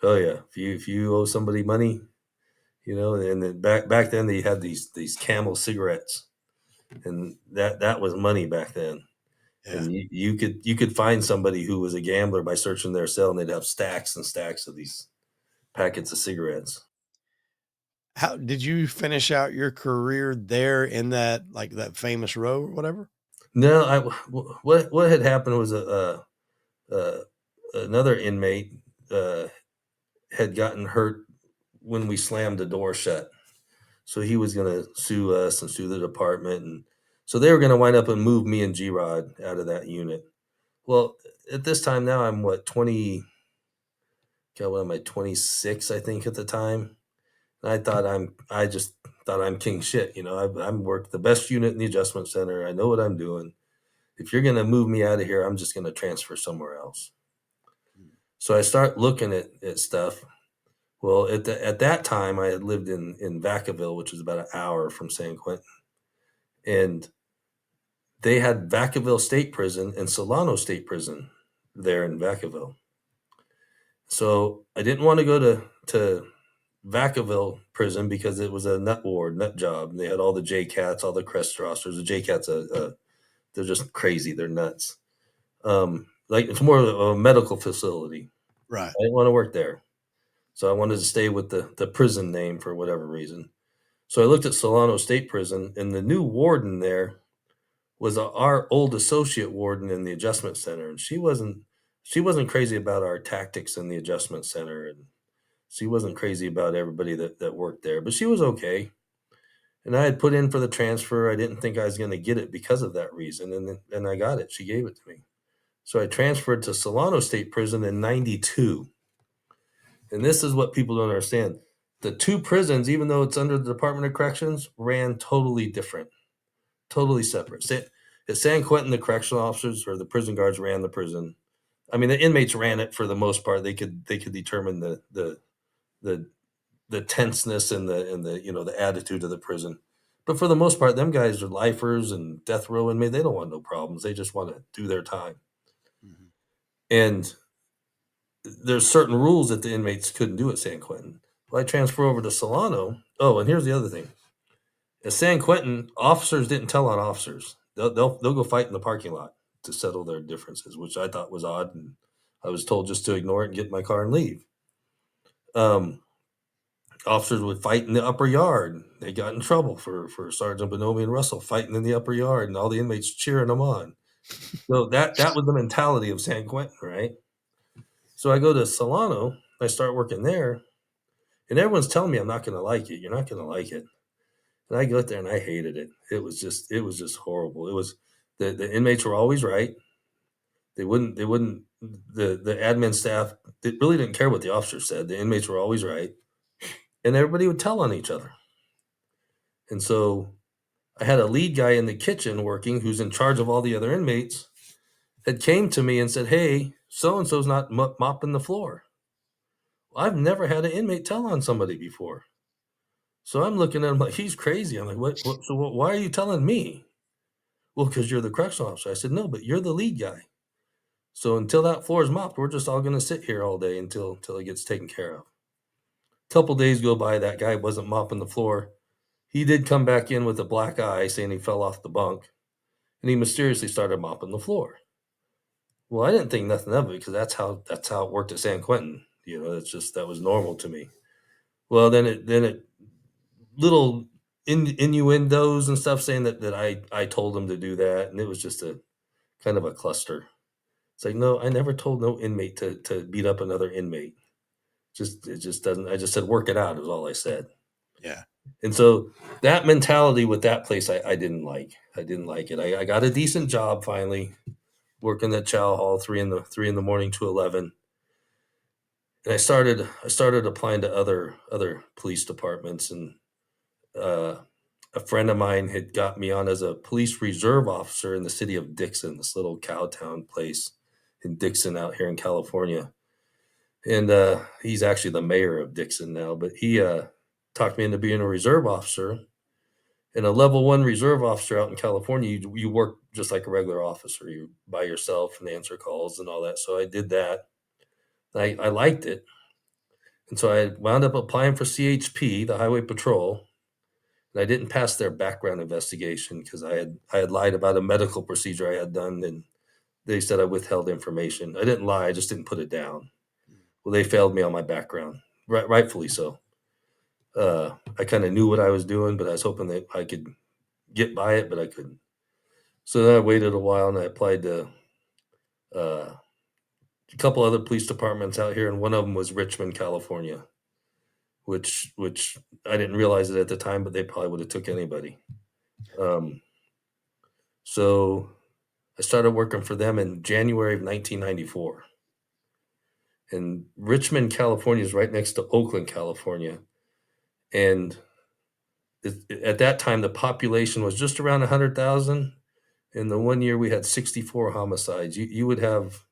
Oh yeah, if you owe somebody money, and then back then they had these Camel cigarettes, and that was money back then. Yeah. And you could find somebody who was a gambler by searching their cell, and they'd have stacks and stacks of these packets of cigarettes. How did you finish out your career there in that like that famous row or whatever? No, what had happened was uh, another inmate uh, had gotten hurt when we slammed the door shut, so he was going to sue us and sue the department, and so they were going to wind up and move me and G Rod out of that unit. Well, at this time now, I'm what 20. God, what am I? 26, I think, at the time. And I just thought I'm king shit. I'm worked the best unit in the adjustment center. I know what I'm doing. If you're gonna move me out of here, I'm just gonna transfer somewhere else. So I start looking at stuff. Well, at that time, I had lived in Vacaville, which is about an hour from San Quentin, and they had Vacaville State Prison and Solano State Prison there in Vacaville. So I didn't want to go to Vacaville prison because it was a nut ward, nut job. They had all the J cats, all the crest rosters. The J cats, they're just crazy. They're nuts. Like it's more of a medical facility. Right. I didn't want to work there. So I wanted to stay with the prison name for whatever reason. So I looked at Solano State Prison, and the new warden there was our old associate warden in the adjustment center, and she wasn't crazy about our tactics in the adjustment center, and she wasn't crazy about everybody that worked there, but she was okay. And I had put in for the transfer. I didn't think I was going to get it because of that reason, and I got it. She gave it to me. So I transferred to Solano State Prison in '92. And this is what people don't understand. The two prisons, even though it's under the Department of Corrections, ran totally different, totally separate. At San Quentin, the correctional officers or the prison guards ran the prison. I mean, the inmates ran it for the most part. They could determine the the tenseness and the attitude of the prison. But for the most part, them guys are lifers and death row inmates. They don't want no problems. They just want to do their time. Mhm. And there's certain rules that the inmates couldn't do at San Quentin. Well, I transfer over to Solano. Oh, and here's the other thing. At San Quentin, officers didn't tell on officers. They'll go fight in the parking lot to settle their differences, which I thought was odd, and I was told just to ignore it and get in my car and leave. Um, Officers would fight in the upper yard. They got in trouble for Sergeant Bonomi and Russell fighting in the upper yard, and all the inmates cheering them on. So that was the mentality of San Quentin, right? So I go to Solano, I start working there, and everyone's telling me I'm not going to like it. You're not going to like it. And I go there and I hated it. It was just horrible. It was the inmates were always right. They wouldn't the admin staff, they really didn't care what the officers said. The inmates were always right, and everybody would tell on each other. And so I had a lead guy in the kitchen working who's in charge of all the other inmates had came to me and said, "Hey, so and so's not mopping the floor." Well, I've never had an inmate tell on somebody before. So I'm looking at him like he's crazy. I'm like, what so why are you telling me? Well, because you're the correctional officer. I said, no, but you're the lead guy. So until that floor is mopped, we're just all going to sit here all day until it gets taken care of. A couple days go by, that guy wasn't mopping the floor. He did come back in with a black eye, saying he fell off the bunk, and he mysteriously started mopping the floor. Well, I didn't think nothing of it because that's how it worked at San Quentin. It's just that was normal to me. Well, then it little innuendos and stuff saying that I told him to do that, and it was just a kind of a cluster. It's like, no, I never told no inmate to beat up another inmate. It just doesn't. I just said work it out is all I said. Yeah. And so that mentality with that place, I didn't like. I didn't like it. I got a decent job finally, working at Chow Hall 3 in the morning to 11. And I started applying to other police departments, and uh, a friend of mine had got me on as a police reserve officer in the city of Dixon, this little cowtown place in Dixon out here in California. And he's actually the mayor of Dixon now, but he talked me into being a reserve officer. And a level one reserve officer out in California, you work just like a regular officer. You by yourself and answer calls and all that. So I did that. I liked it. And so I wound up applying for CHP, the Highway Patrol, and I didn't pass their background investigation because I had lied about a medical procedure I had done, and they said I withheld information. I didn't lie, I just didn't put it down. Well, they failed me on my background, rightfully so. I kind of knew what I was doing, but I was hoping that I could get by it, but I couldn't. So then I waited a while and I applied to uh, a couple other police departments out here, and one of them was Richmond, California, which I didn't realize it at the time, but they probably would have took anybody. Um, so I started working for them in January of 1994. And Richmond, California is right next to Oakland, California. And at that time, the population was just around 100,000. In the one year, we had 64 homicides. You would have,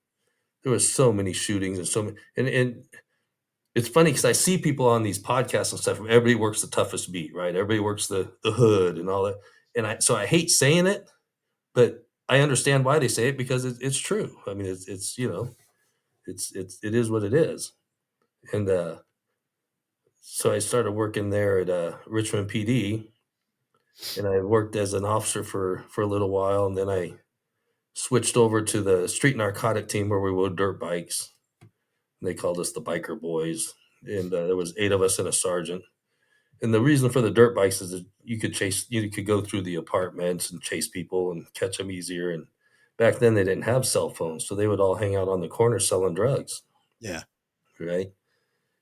there was so many shootings and so many. And it's funny because I see people on these podcasts and stuff. Everybody works the toughest beat, right? Everybody works the hood and all that. So I hate saying it, but I understand why they say it because it's true. I mean, it is what it is. And so I started working there at Richmond PD, and I worked as an officer for a little while, and then I switched over to the street narcotic team where we rode dirt bikes. They called us the biker boys, and there was 8 of us and a sergeant. And the reason for the dirt bikes is that you could go through the apartments and chase people and catch them easier. And back then they didn't have cell phones, so they would all hang out on the corner selling drugs, Yeah. right?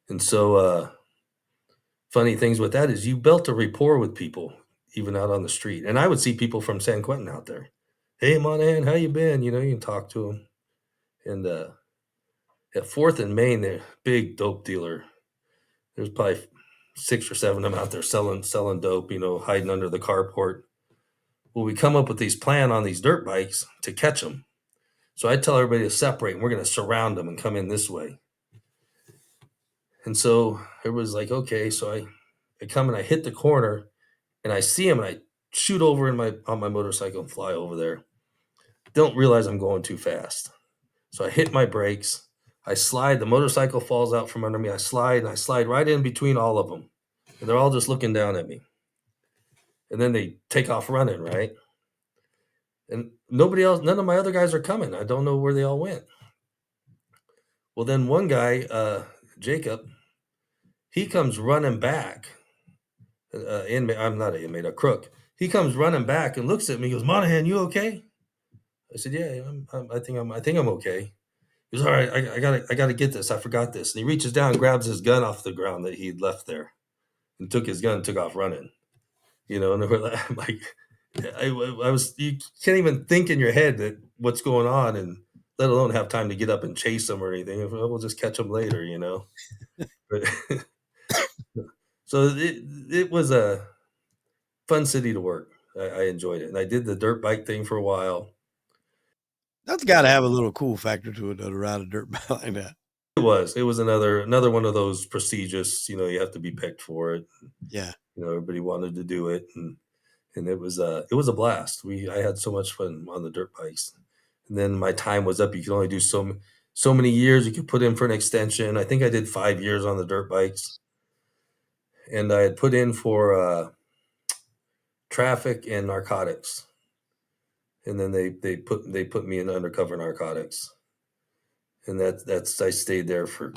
And so, funny things with that is you built a rapport with people even out on the street. And I would see people from San Quentin out there. Hey, Monahan, how you been? You know, you can talk to them. And at Fourth and Main, they're big dope dealer. There's probably 6 or 7 of them out there selling dope. You know, hiding under the carport. Well, we come up with these plan on these dirt bikes to catch them. So I tell everybody to separate, and we're going to surround them and come in this way. And so everybody's like, okay. So I come and I hit the corner, and I see him, and I shoot over on my motorcycle and fly over there. Don't realize I'm going too fast. So I hit my brakes. I slide. The motorcycle falls out from under me. I slide, and I slide right in between all of them. And they're all just looking down at me. And then they take off running, right? And nobody else, none of my other guys are coming. I don't know where they all went. Well, then one guy, Jacob, he comes running back. Inmate, I'm not an inmate, a crook. He comes running back and looks at me. He goes, "Monahan, you okay?" I said, "Yeah, I think I'm okay." He goes, "All right, I gotta get this. I forgot this." And he reaches down, and grabs his gun off the ground that he'd left there, and took his gun, and took off running. You know, and they were like, I'm like, I was, you can't even think in your head that what's going on, and let alone have time to get up and chase them or anything. Well, we'll just catch them later, you know. But so it was a fun city to work. I enjoyed it, and I did the dirt bike thing for a while. That's gotta have a little cool factor to it though, to ride a dirt bike like that. It was another one of those prestigious. You know, you have to be picked for it. Yeah. You know, everybody wanted to do it, and it was a blast. I had so much fun on the dirt bikes. And then my time was up. You could only do so many years. You could put in for an extension. I think I did 5 years on the dirt bikes, and I had put in for traffic and narcotics. And then they put me in undercover narcotics, and that's I stayed there for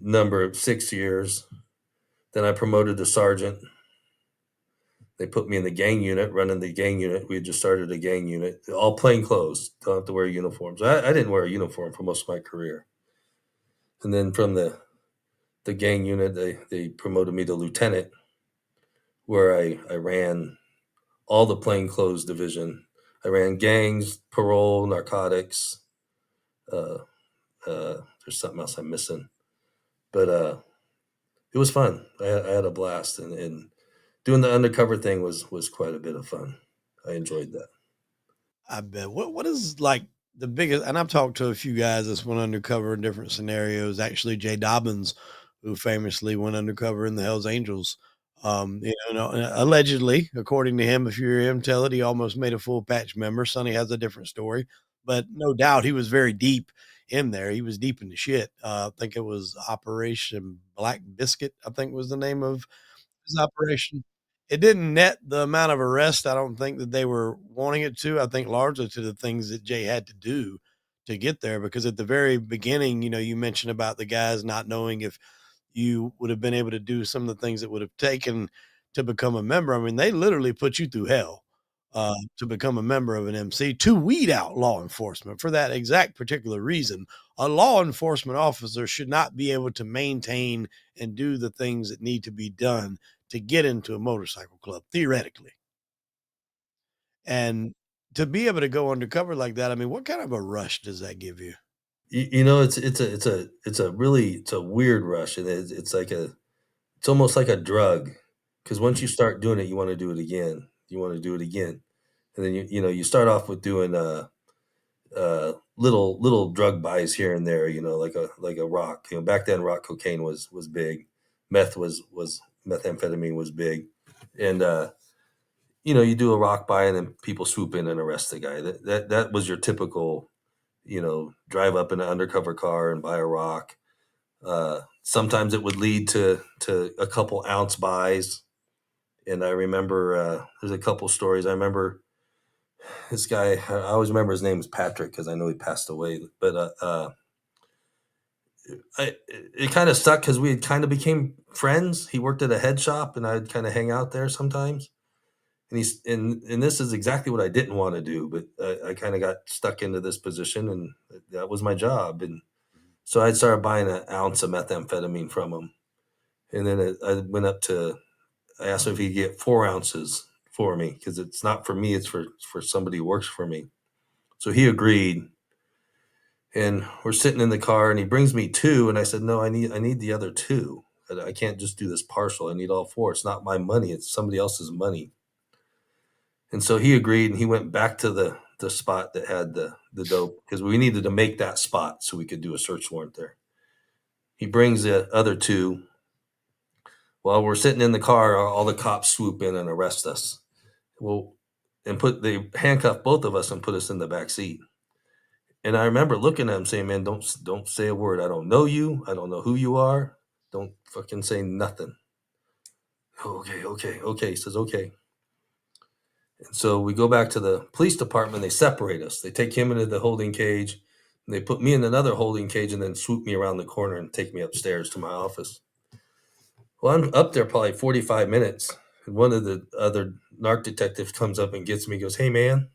number of 6 years. Then I promoted to sergeant. They put me in the gang unit, running the gang unit. We had just started a gang unit, all plain clothes. Don't have to wear uniforms. I didn't wear a uniform for most of my career. And then from the gang unit, they promoted me to lieutenant, where I ran all the plainclothes division. I ran gangs, parole, narcotics. Uh, there's something else I'm missing, but it was fun. I had a blast, and doing the undercover thing was quite a bit of fun. I enjoyed that. I bet. What is like the biggest, and I've talked to a few guys that's went undercover in different scenarios. Actually, Jay Dobbins, who famously went undercover in the Hells Angels. Allegedly, according to him, if you hear him tell it, he almost made a full patch member. Sonny has a different story, but no doubt he was very deep in there. He was deep in the shit. I think it was Operation Black Biscuit, I think was the name of his operation. It didn't net the amount of arrest I don't think that they were wanting it to. I think largely to the things that Jay had to do to get there, because at the very beginning, you mentioned about the guys not knowing if you would have been able to do some of the things that would have taken to become a member. I mean, they literally put you through hell to become a member of an MC, to weed out law enforcement for that exact particular reason. A law enforcement officer should not be able to maintain and do the things that need to be done to get into a motorcycle club, theoretically. And to be able to go undercover like that, I mean, what kind of a rush does that give you? You know, it's a weird rush, and it's almost like a drug, because once you start doing it, you want to do it again. You want to do it again, and then you start off with doing little drug buys here and there. You know, like a rock. You know, back then rock cocaine was big, was methamphetamine was big, and you do a rock buy, and then people swoop in and arrest the guy. That was your typical, drive up in an undercover car and buy a rock. Sometimes it would lead to a couple ounce buys, and I remember there's a couple stories. I remember this guy. I always remember his name was Patrick because I know he passed away. But it kind of stuck because we had kind of became friends. He worked at a head shop, and I'd kind of hang out there sometimes. And this is exactly what I didn't want to do, but I kind of got stuck into this position, and that was my job. And so I started buying an ounce of methamphetamine from him, and then I went up to. I asked him if he'd get 4 ounces for me because it's not for me; it's for somebody who works for me. So he agreed, and we're sitting in the car, and he brings me two, and I said, "No, I need the other two. I can't just do this partial. I need all four. It's not my money; it's somebody else's money." And so he agreed, and he went back to the spot that had the dope because we needed to make that spot so we could do a search warrant there. He brings the other two. While we're sitting in the car, all the cops swoop in and arrest us. Well, and they handcuff both of us and put us in the back seat. And I remember looking at him saying, "Man, don't say a word. I don't know you. I don't know who you are. Don't fucking say nothing." Okay, okay, okay. He says, "Okay." And so we go back to the police department. They separate us. They take him into the holding cage. And they put me in another holding cage and then swoop me around the corner and take me upstairs to my office. Well, I'm up there probably 45 minutes. And one of the other narc detectives comes up and gets me, goes, "Hey, man,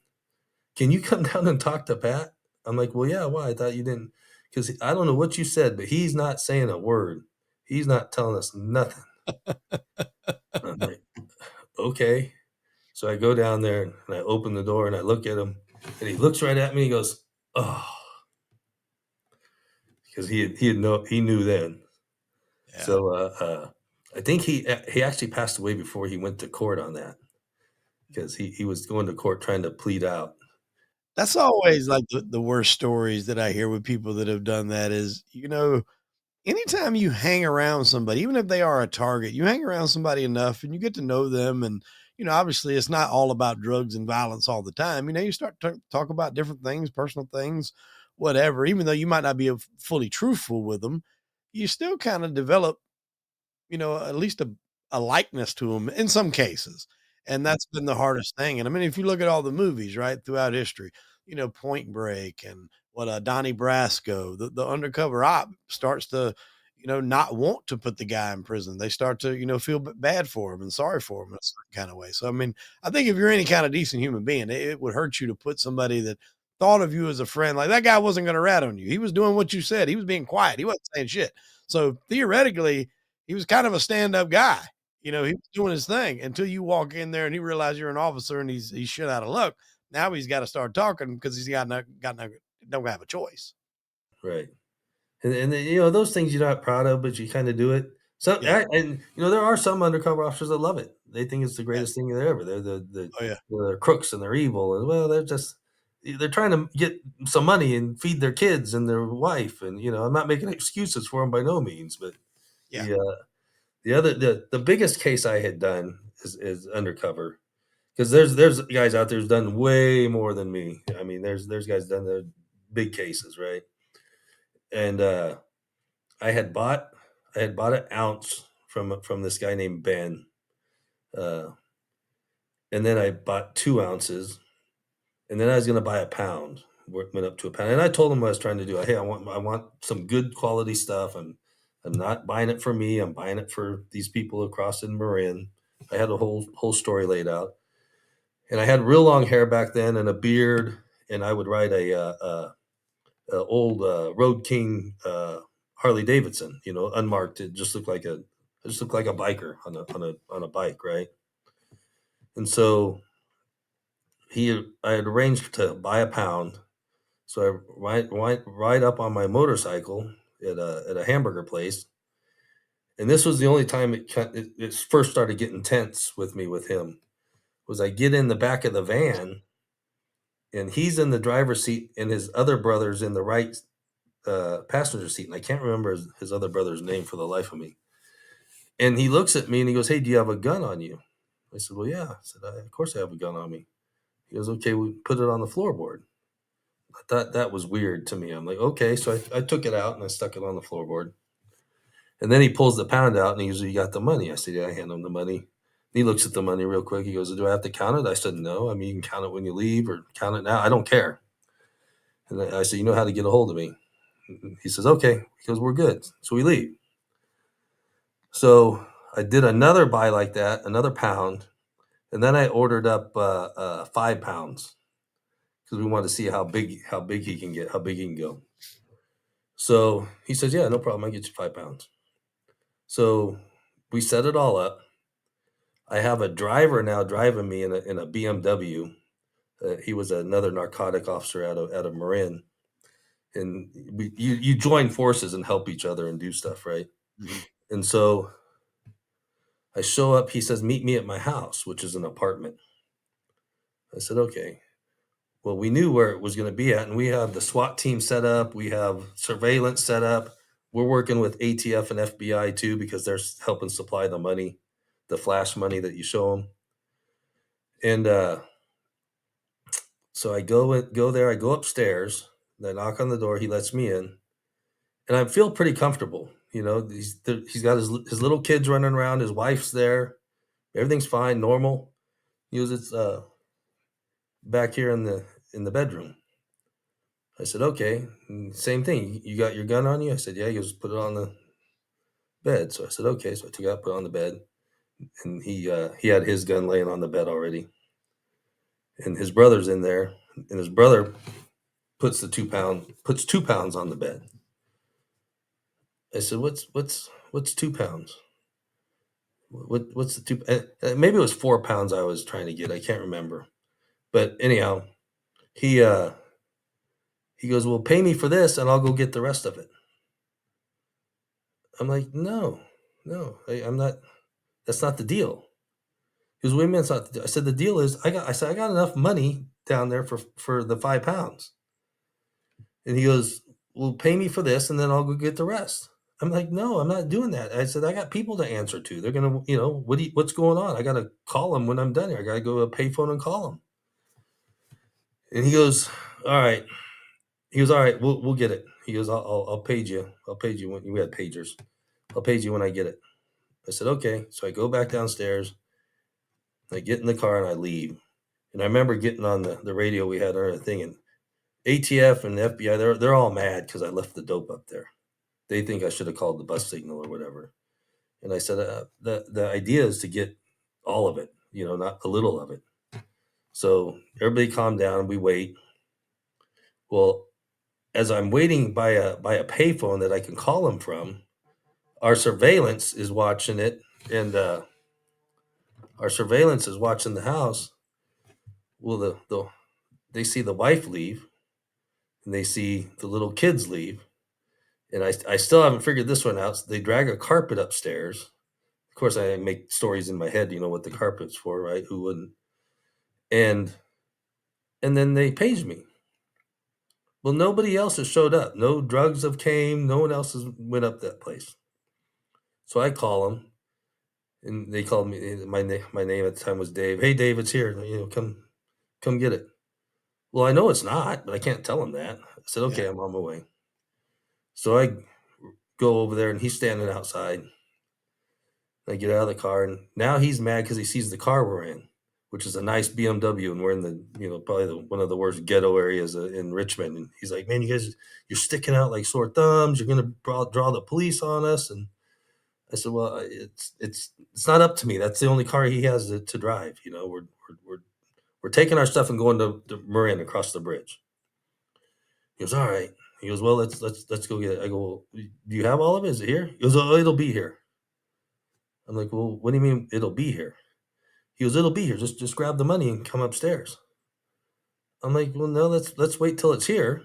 can you come down and talk to Pat?" I'm like, "Well, yeah, why? I thought you didn't." Because I don't know what you said, but he's not saying a word. He's not telling us nothing. I'm like, "Okay." So I go down there and I open the door and I look at him, and he looks right at me. He goes, "Oh," because he knew then. Yeah. So I think he actually passed away before he went to court on that because he was going to court trying to plead out. That's always like the worst stories that I hear with people that have done that is, anytime you hang around somebody, even if they are a target, you hang around somebody enough and you get to know them. And, obviously it's not all about drugs and violence all the time. You start to talk about different things, personal things, whatever, even though you might not be fully truthful with them, you still kind of develop at least a likeness to him in some cases. And that's been the hardest thing. And I mean, if you look at all the movies, right, throughout history, Point Break and Donnie Brasco, the undercover op starts to, not want to put the guy in prison. They start to, feel bad for him and sorry for him in a certain kind of way. So, I mean, I think if you're any kind of decent human being, it would hurt you to put somebody that thought of you as a friend. Like that guy wasn't going to rat on you. He was doing what you said. He was being quiet. He wasn't saying shit. So theoretically, he was kind of a stand-up guy. He was doing his thing until you walk in there and he realizes you're an officer and he's shit out of luck. Now he's got to start talking because he's got no don't have a choice. Right. And then, those things you're not proud of, but you kind of do it. So, Yeah. and there are some undercover officers that love it. They think it's the Yeah. greatest thing there ever. Oh yeah. They're crooks and they're evil, and well, they're trying to get some money and feed their kids and their wife, and I'm not making excuses for them by no means, but Yeah. the the biggest case I had done is undercover because there's guys out there who's done way more than me. I mean, there's guys done the big cases, right? And I had bought an ounce from this guy named Ben, uh, and then I bought 2 ounces, and then I was going to buy a pound. Went up to a pound, and I told him what I was trying to do. Hey, I want some good quality stuff. I'm not buying it for me. I'm buying it for these people across in Marin. I had a whole story laid out, and I had real long hair back then and a beard, and I would ride a old Road King Harley Davidson, unmarked. It just looked like a biker on a bike, right? And so I had arranged to buy a pound, so I ride up on my motorcycle at a hamburger place, and this was the only time it first started getting tense with me with him. Was I get in the back of the van, and he's in the driver's seat, and his other brother's in the right passenger seat, and I can't remember his other brother's name for the life of me. And he looks at me and he goes, "Hey, do you have a gun on you?" I said, "Well, yeah." I said, "Of course I have a gun on me." He goes, "Okay, we put it on the floorboard." I thought that was weird to me. I'm like, "Okay." So I took it out and I stuck it on the floorboard. And then he pulls the pound out and he goes, "You got the money?" I said, "Yeah." I hand him the money. He looks at the money real quick. He goes, "Do I have to count it?" I said, "No. I mean, you can count it when you leave or count it now. I don't care." And I said, "You know how to get a hold of me?" He says, okay, because we're good. So we leave. So I did another buy like that, another pound, and then I ordered up 5 pounds because we wanted to see how big he can get, how big he can go. So he says, yeah, no problem. I get you 5 pounds. So we set it all up. I have a driver now driving me in a BMW. He was another narcotic officer out of Marin, and you join forces and help each other and do stuff, right? Mhm. And so I show up. He says, "Meet me at my house," which is an apartment. I said, "Okay." Well, we knew where it was going to be at, and we have the SWAT team set up. We have surveillance set up. We're working with ATF and FBI too because they're helping supply the money, the flash money that you show them. And so I go there. I go upstairs. I knock on the door. He lets me in, and I feel pretty comfortable. He's got his little kids running around. His wife's there. Everything's fine, normal. He was back here in the bedroom. I said, okay. And same thing. You got your gun on you? I said, yeah. He goes, put it on the bed. So I said, okay. So I took it out, put it on the bed, and he had his gun laying on the bed already, and his brother's in there, and his brother puts 2 pounds on the bed. I said, what's 2 pounds? What's the two? Maybe it was 4 pounds I was trying to get. I can't remember, but anyhow, he uh he goes, well, pay me for this, and I'll go get the rest of it. I'm like, no, I'm not. That's not the deal. He goes, what do you mean it's not the deal? I said, the deal is I got enough money down there for the 5 pounds. And he goes, well, pay me for this and then I'll go get the rest. I'm like, no, I'm not doing that. I said, I got people to answer to. They're gonna, what's going on? I gotta call them when I'm done here. I gotta go to a payphone and call them. And he goes, all right. He goes, all right, we'll get it. He goes, I'll page you. I'll page you when we had pagers. I'll page you when I get it. I said, okay. So I go back downstairs. I get in the car and I leave. And I remember getting on the radio we had on a thing, and ATF and the FBI, they're all mad because I left the dope up there. They think I should have called the bus signal or whatever. And I said, the idea is to get all of it, not a little of it. So everybody calm down. We wait. Well, as I'm waiting by a payphone that I can call them from, our surveillance is watching it, and our surveillance is watching the house. Well, they see the wife leave, and they see the little kids leave, and I still haven't figured this one out. So they drag a carpet upstairs. Of course, I make stories in my head, what the carpet's for, right? Who wouldn't? And and then they page me. Well, nobody else has showed up. No drugs have came. No one else has went up that place. So I call them, and they called me. My name at the time was Dave. Hey, Dave, it's here. Come get it. Well, I know it's not, but I can't tell him that. I said, Yeah. okay, I'm on my way. So I go over there, and he's standing outside. I get out of the car, and now he's mad because he sees the car we're in, which is a nice BMW, and we're in the probably one of the worst ghetto areas in Richmond. And he's like, "Man, you're sticking out like sore thumbs. You're gonna draw the police on us." And I said, "Well, it's not up to me. That's the only car he has to drive. We're taking our stuff and going to Marin across the bridge." He goes, "All right." He goes, "Well, let's go get it." I go, well, "Do you have all of it? Is it here?" He goes, "Oh, it'll be here." I'm like, "Well, what do you mean it'll be here?" He goes, "It'll be here. Just grab the money and come upstairs." I'm like, "Well, no, let's wait till it's here,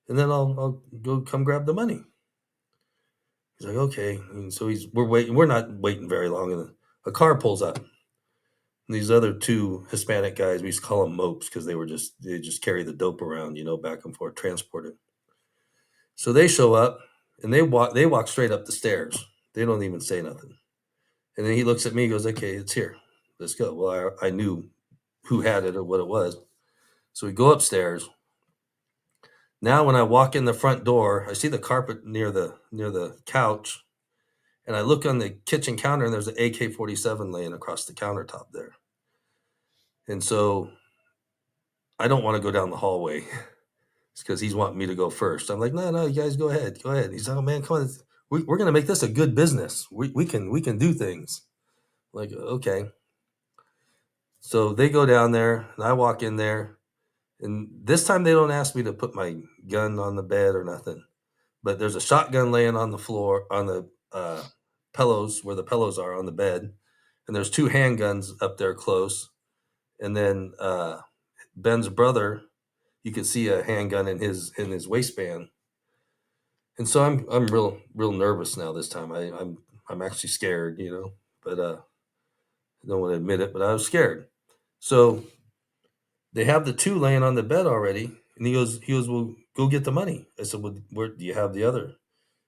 and then I'll go come grab the money." He's like, "Okay." And so we're waiting. We're not waiting very long, and a car pulls up. And these other two Hispanic guys, we used to call them mopes because they just carry the dope around, back and forth, transport it. So they show up and they walk straight up the stairs. They don't even say nothing. And then he looks at me, and goes, "Okay, it's here. Let's go." Well, I knew who had it or what it was. So we go upstairs. Now, when I walk in the front door, I see the carpet near the couch, and I look on the kitchen counter, and there's an AK-47 laying across the countertop there. And so I don't want to go down the hallway. because he's wanting me to go first. I'm like, no, you guys go ahead. Go ahead. He's like, oh, man, come on. We're going to make this a good business. We can do things. Like, okay. So they go down there and I walk in there. And this time they don't ask me to put my gun on the bed or nothing. But there's a shotgun laying on the floor, on the pillows, where the pillows are on the bed. And there's two handguns up there close. And then Ben's brother, you could see a handgun in his waistband. And so I'm real nervous now this time. I'm actually scared, but I don't want to admit it, but I was scared. So they have the two laying on the bed already, and he goes, well, go get the money. I said, well, where do you have the other?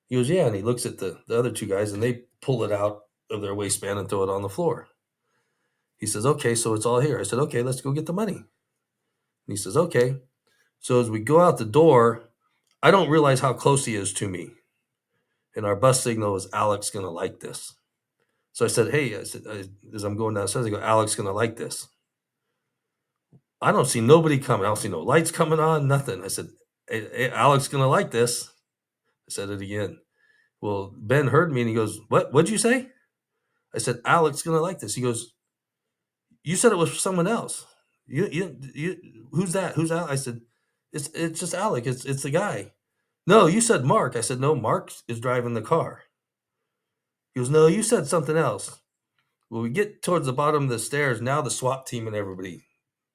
He goes, yeah, and he looks at the other two guys, and they pull it out of their waistband and throw it on the floor. He says, okay, so it's all here. I said, okay, let's go get the money. And he says, okay. So as we go out the door, I don't realize how close he is to me. And our bus signal is, Alex gonna like this. So I said, hey, as I'm going downstairs, I go, Alex gonna like this. I don't see nobody coming. I don't see no lights coming on, nothing. I said, hey, Alex gonna like this. I said it again. Well, Ben heard me and he goes, what'd you say? I said, Alex gonna like this. He goes, you said it was for someone else. You who's that? Who's Alex? I said, it's just Alex. It's the guy. No, you said Mark. I said, no, Mark is driving the car. He goes, no, you said something else. Well, we get towards the bottom of the stairs. Now the SWAT team and everybody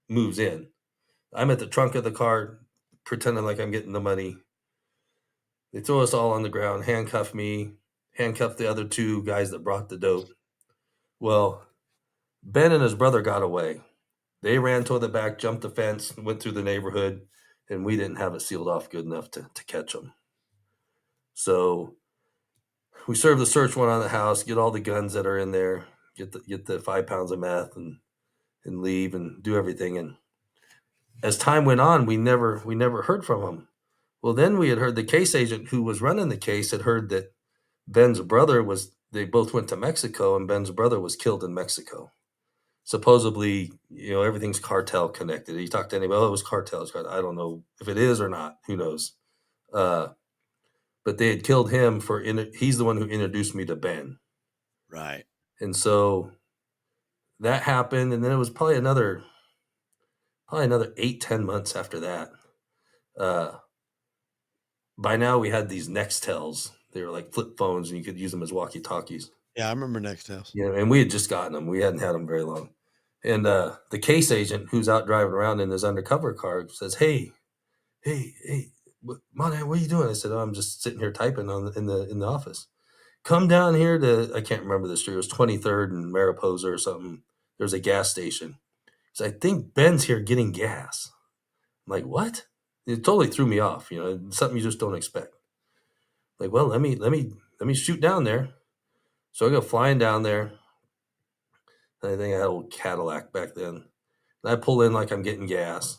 moves in. I'm at the trunk of the car, pretending like I'm getting the money. They throw us all on the ground, handcuff me, handcuff the other two guys that brought the dope. Well, Ben and his brother got away. They ran toward the back, jumped the fence, went through the neighborhood, and we didn't have it sealed off good enough to catch them. So we serve the search warrant on the house, get all the guns that are in there, get the 5 pounds of meth, and leave and do everything. And as time went on, we never heard from him. Well, then we had heard the case agent who was running the case had heard that Ben's brother they both went to Mexico, and Ben's brother was killed in Mexico. Supposedly, everything's cartel connected. You talk to anybody, oh, it was cartels. I don't know if it is or not. Who knows? But they had killed him he's the one who introduced me to Ben. Right. And so that happened. And then it was probably another 8-10 months after that. By now we had these Nextels. They were like flip phones, and you could use them as walkie-talkies. Yeah, I remember Nextels. And we had just gotten them. We hadn't had them very long. And the case agent who's out driving around in his undercover car says, hey, Monahan, what are you doing? I said, oh, I'm just sitting here typing in the office. Come down here I can't remember the street. It was 23rd and Mariposa or something. There's a gas station. So I think Ben's here getting gas. I'm like, what? It totally threw me off. Something you just don't expect. Like, well, let me shoot down there. So I go flying down there. I think I had a old Cadillac back then. And I pull in like I'm getting gas.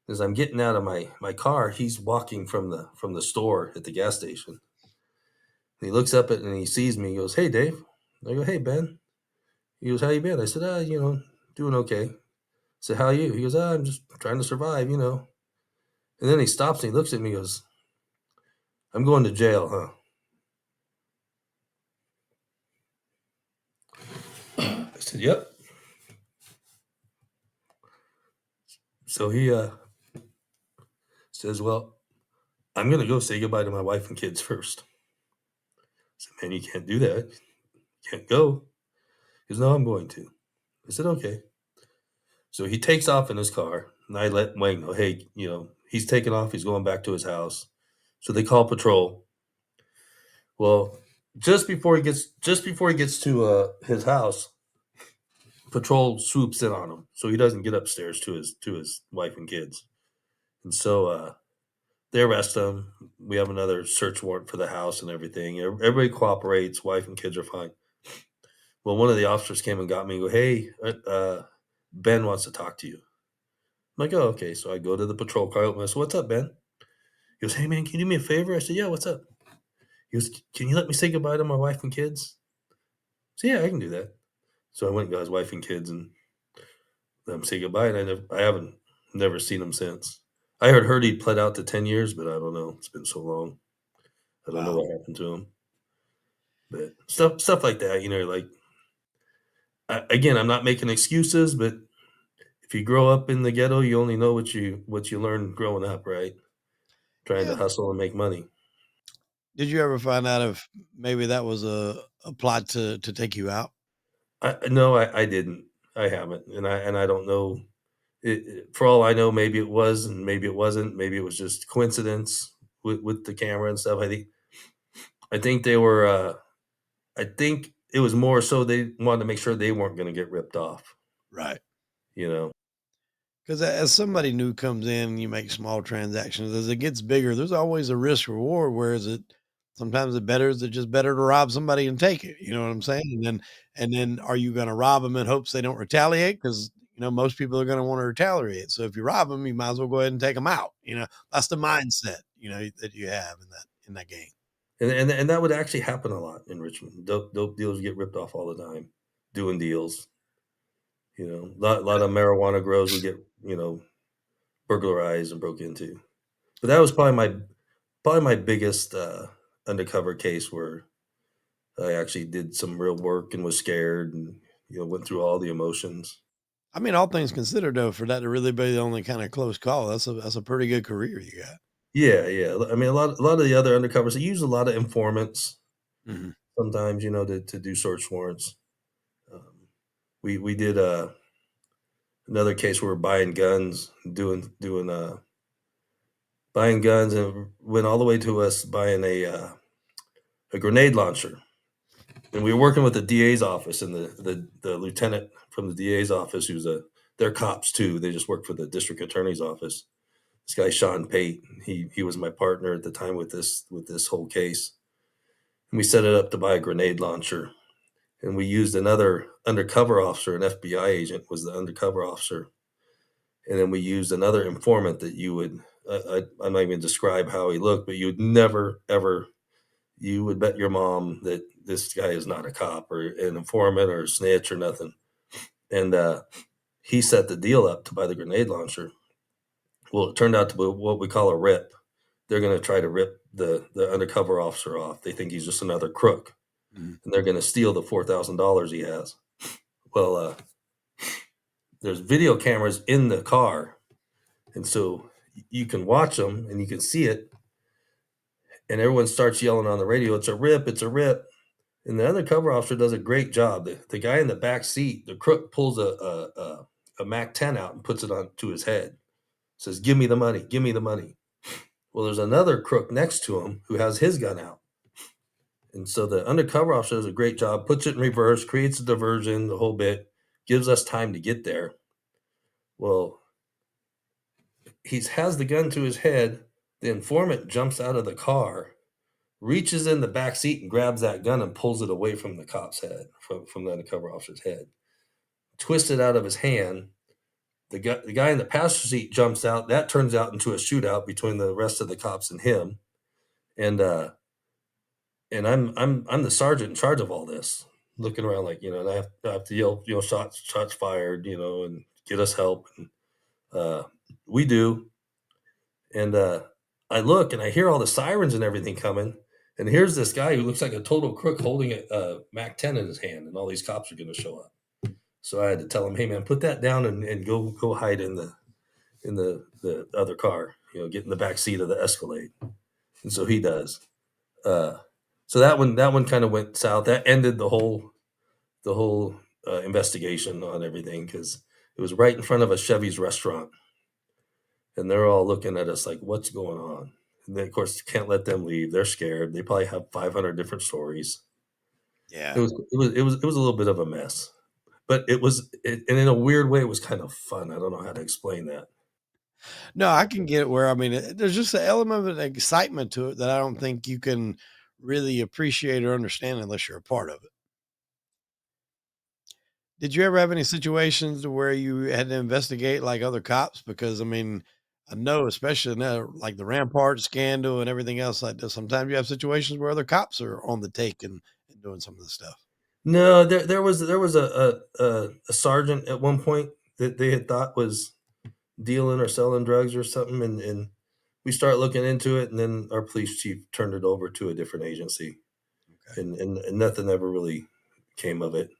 As I'm getting out of my car, he's walking from the store at the gas station. And he looks up at and he sees me. He goes, hey, Dave. I go, hey, Ben. He goes, how you been? I said, doing okay. I said, how are you? He goes, I'm just trying to survive, And then he stops and he looks at me and goes, I'm going to jail, huh? I said, yep. So he says, well, I'm going to go say goodbye to my wife and kids first. I said, man, you can't do that. You can't go. He goes, no, I'm going to. I said, okay. So he takes off in his car, and I let Wayne know, hey, he's taking off. He's going back to his house. So they call patrol. Well, just before he gets to his house, patrol swoops in on him, so he doesn't get upstairs to his wife and kids. And so they arrest him. We have another search warrant for the house and everything. Everybody cooperates. Wife and kids are fine. Well, one of the officers came and got me and go, hey, Ben wants to talk to you. I'm like, oh, okay. So I go to the patrol car. I said, what's up, Ben? He goes, hey, man, can you do me a favor? I said, yeah, what's up? He goes, can you let me say goodbye to my wife and kids? I said, yeah, I can do that. So I went and got his wife and kids and let him say goodbye. And I haven't never seen him since. I heard he pled out to 10 years, but I don't know. It's been so long. I don't know Wow. what happened to him. But stuff like that, like again, I'm not making excuses, but if you grow up in the ghetto, you only know what you learn growing up, right? Trying to Yeah. hustle and make money. Did you ever find out if maybe that was a plot to take you out? No, I didn't. I haven't, and I don't know. For all I know, maybe it was, and maybe it wasn't. Maybe it was just coincidence with the camera and stuff. I think they were. I think it was more so they wanted to make sure they weren't going to get ripped off. Right. You know. Because as somebody new comes in, you make small transactions. As it gets bigger, there's always a risk reward. Whereas it sometimes it's just better to rob somebody and take it. You know what I'm saying? And then are you going to rob them in hopes they don't retaliate? Because most people are going to want to retaliate. So if you rob them, you might as well go ahead and take them out. That's the mindset that you have in that game. And that would actually happen a lot in Richmond. Dope dealers get ripped off all the time, doing deals. A lot of marijuana grows would get burglarized and broke into. But that was probably my biggest undercover case where I actually did some real work and was scared and went through all the emotions. I mean, all things considered, though, for that to really be the only kind of close call, that's a pretty good career you got. Yeah, yeah. I mean, a lot of the other undercovers they use a lot of informants Mhm. sometimes, to do search warrants. Um, we did another case where we're buying guns, doing buying guns, and went all the way to us buying a grenade launcher. And we were working with the DA's office and the lieutenant from the DA's office, they're cops too. They just work for the district attorney's office. This guy Sean Pate, he was my partner at the time with this whole case. And we set it up to buy a grenade launcher. And we used another undercover officer, an FBI agent was the undercover officer. And then we used another informant that you would I'm not even describe how he looked, but you would never ever you would bet your mom that this guy is not a cop or an informant or a snitch or nothing. And he set the deal up to buy the grenade launcher. Well, it turned out to be what we call a rip. They're going to try to rip the undercover officer off. They think he's just another crook, Mhm. and they're going to steal the $4,000 he has. Well, there's video cameras in the car, and so you can watch them and you can see it. And everyone starts yelling on the radio, "It's a rip! It's a rip!" And the undercover officer does a great job. The guy in the back seat, the crook pulls a Mac 10 out and puts it on to his head. Says, "Give me the money, give me the money." Well, there's another crook next to him who has his gun out. And so the undercover officer does a great job, puts it in reverse, creates a diversion, the whole bit, gives us time to get there. Well, he has the gun to his head. The informant jumps out of the car, reaches in the back seat and grabs that gun and pulls it away from the cop's head, from the undercover officer's head. Twists it out of his hand. The guy in the passenger seat jumps out. That turns out into a shootout between the rest of the cops and him. And I'm the sergeant in charge of all this, looking around like and I have to yell shots fired and get us help. And uh, we do, and I look and I hear all the sirens and everything coming. And here's this guy who looks like a total crook holding a Mac 10 in his hand, and all these cops are going to show up. So I had to tell him, "Hey man, put that down and go hide in the other car. Get in the back seat of the Escalade." And so he does. Uh, so that one kind of went south. That ended the whole investigation on everything because it was right in front of a Chevy's restaurant, and they're all looking at us like, "What's going on?" And then, of course, can't let them leave. They're scared. They probably have 500 different stories. It Yeah. was it was a little bit of a mess, but and in a weird way, it was kind of fun. I don't know how to explain that. No, I can get it where I mean, there's just an element of excitement to it that I don't think you can really appreciate or understand unless you're a part of it. Did you ever have any situations where you had to investigate like other cops? Because I mean, I know, especially now, like the Rampart scandal and everything else like this, sometimes you have situations where other cops are on the take and doing some of the stuff. No, there was a sergeant at one point that they had thought was dealing or selling drugs or something, and we start looking into it, and then our police chief turned it over to a different agency, Okay. and nothing ever really came of it.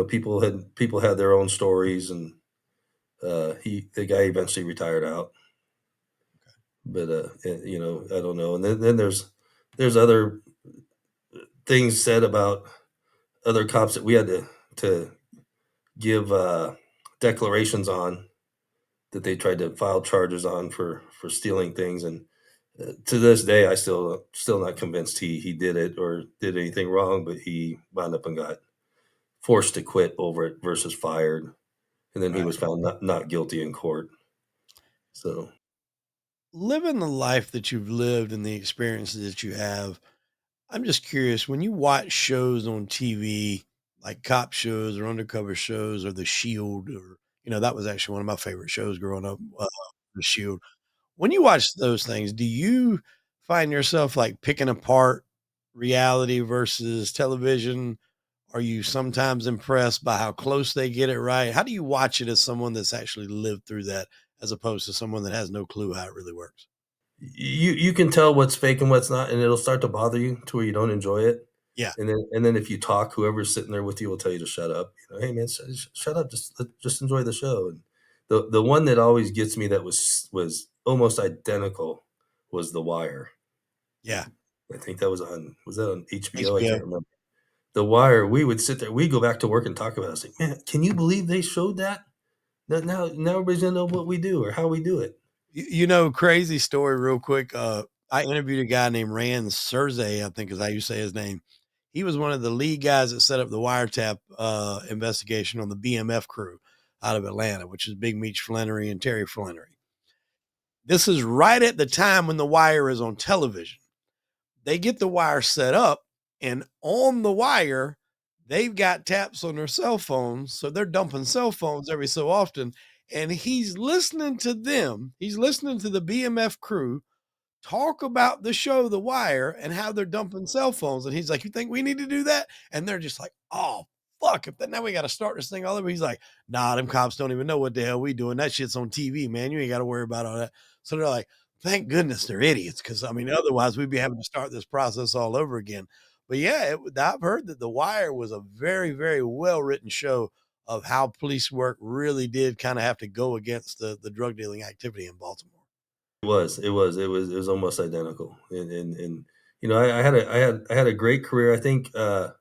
People had their own stories, and the guy eventually retired out. But I don't know. And then there's other things said about other cops that we had to give declarations on, that they tried to file charges on for stealing things. And to this day, I still not convinced he did it or did anything wrong, but he wound up and got forced to quit over it versus fired, and then he Right. was found not guilty in court. So Living the life that you've lived and the experiences that you have, I'm just curious when you watch shows on TV, like cop shows or undercover shows or The Shield, or, that was actually one of my favorite shows growing up, The Shield. When you watch those things, do you find yourself like picking apart reality versus television? Are you sometimes impressed by how close they get it right? How do you watch it as someone that's actually lived through that as opposed to someone that has no clue how it really works? you can tell what's fake and what's not, and it'll start to bother you to where you don't enjoy it. Yeah. And then if you talk, whoever's sitting there with you will tell you to shut up. Hey man, shut up, just enjoy the show. And the one that always gets me, that was almost identical, was The Wire. Yeah. I think that was that on HBO? I HBO. can't remember. The Wire, we would sit there, we go back to work and talk about it. I was like, man, can you believe they showed that? Now everybody's gonna know what we do or how we do it. Crazy story real quick. I interviewed a guy named Rand Cersei, I think is how you say his name. He was one of the lead guys that set up the wiretap investigation on the BMF crew out of Atlanta, which is Big Meech Flannery and Terry Flannery. This is right at the time when The Wire is on television. They get The Wire set up, and on The Wire, they've got taps on their cell phones, so they're dumping cell phones every so often, and he's listening to them. He's listening to the BMF crew talk about the show The Wire and how they're dumping cell phones, and he's like, "You think we need to do that?" And they're just like, "Oh, fuck, if that now we gotta start this thing all over." He's like, "Nah, them cops don't even know what the hell we doing. That shit's on TV, man. You ain't gotta worry about all that." So they're like, "Thank goodness they're idiots, because I mean, otherwise we'd be having to start this process all over again." But yeah, I've heard that The Wire was a very, very well-written show of how police work really did kinda have to go against the drug dealing activity in Baltimore. It was almost identical. And I had a great career. I think, and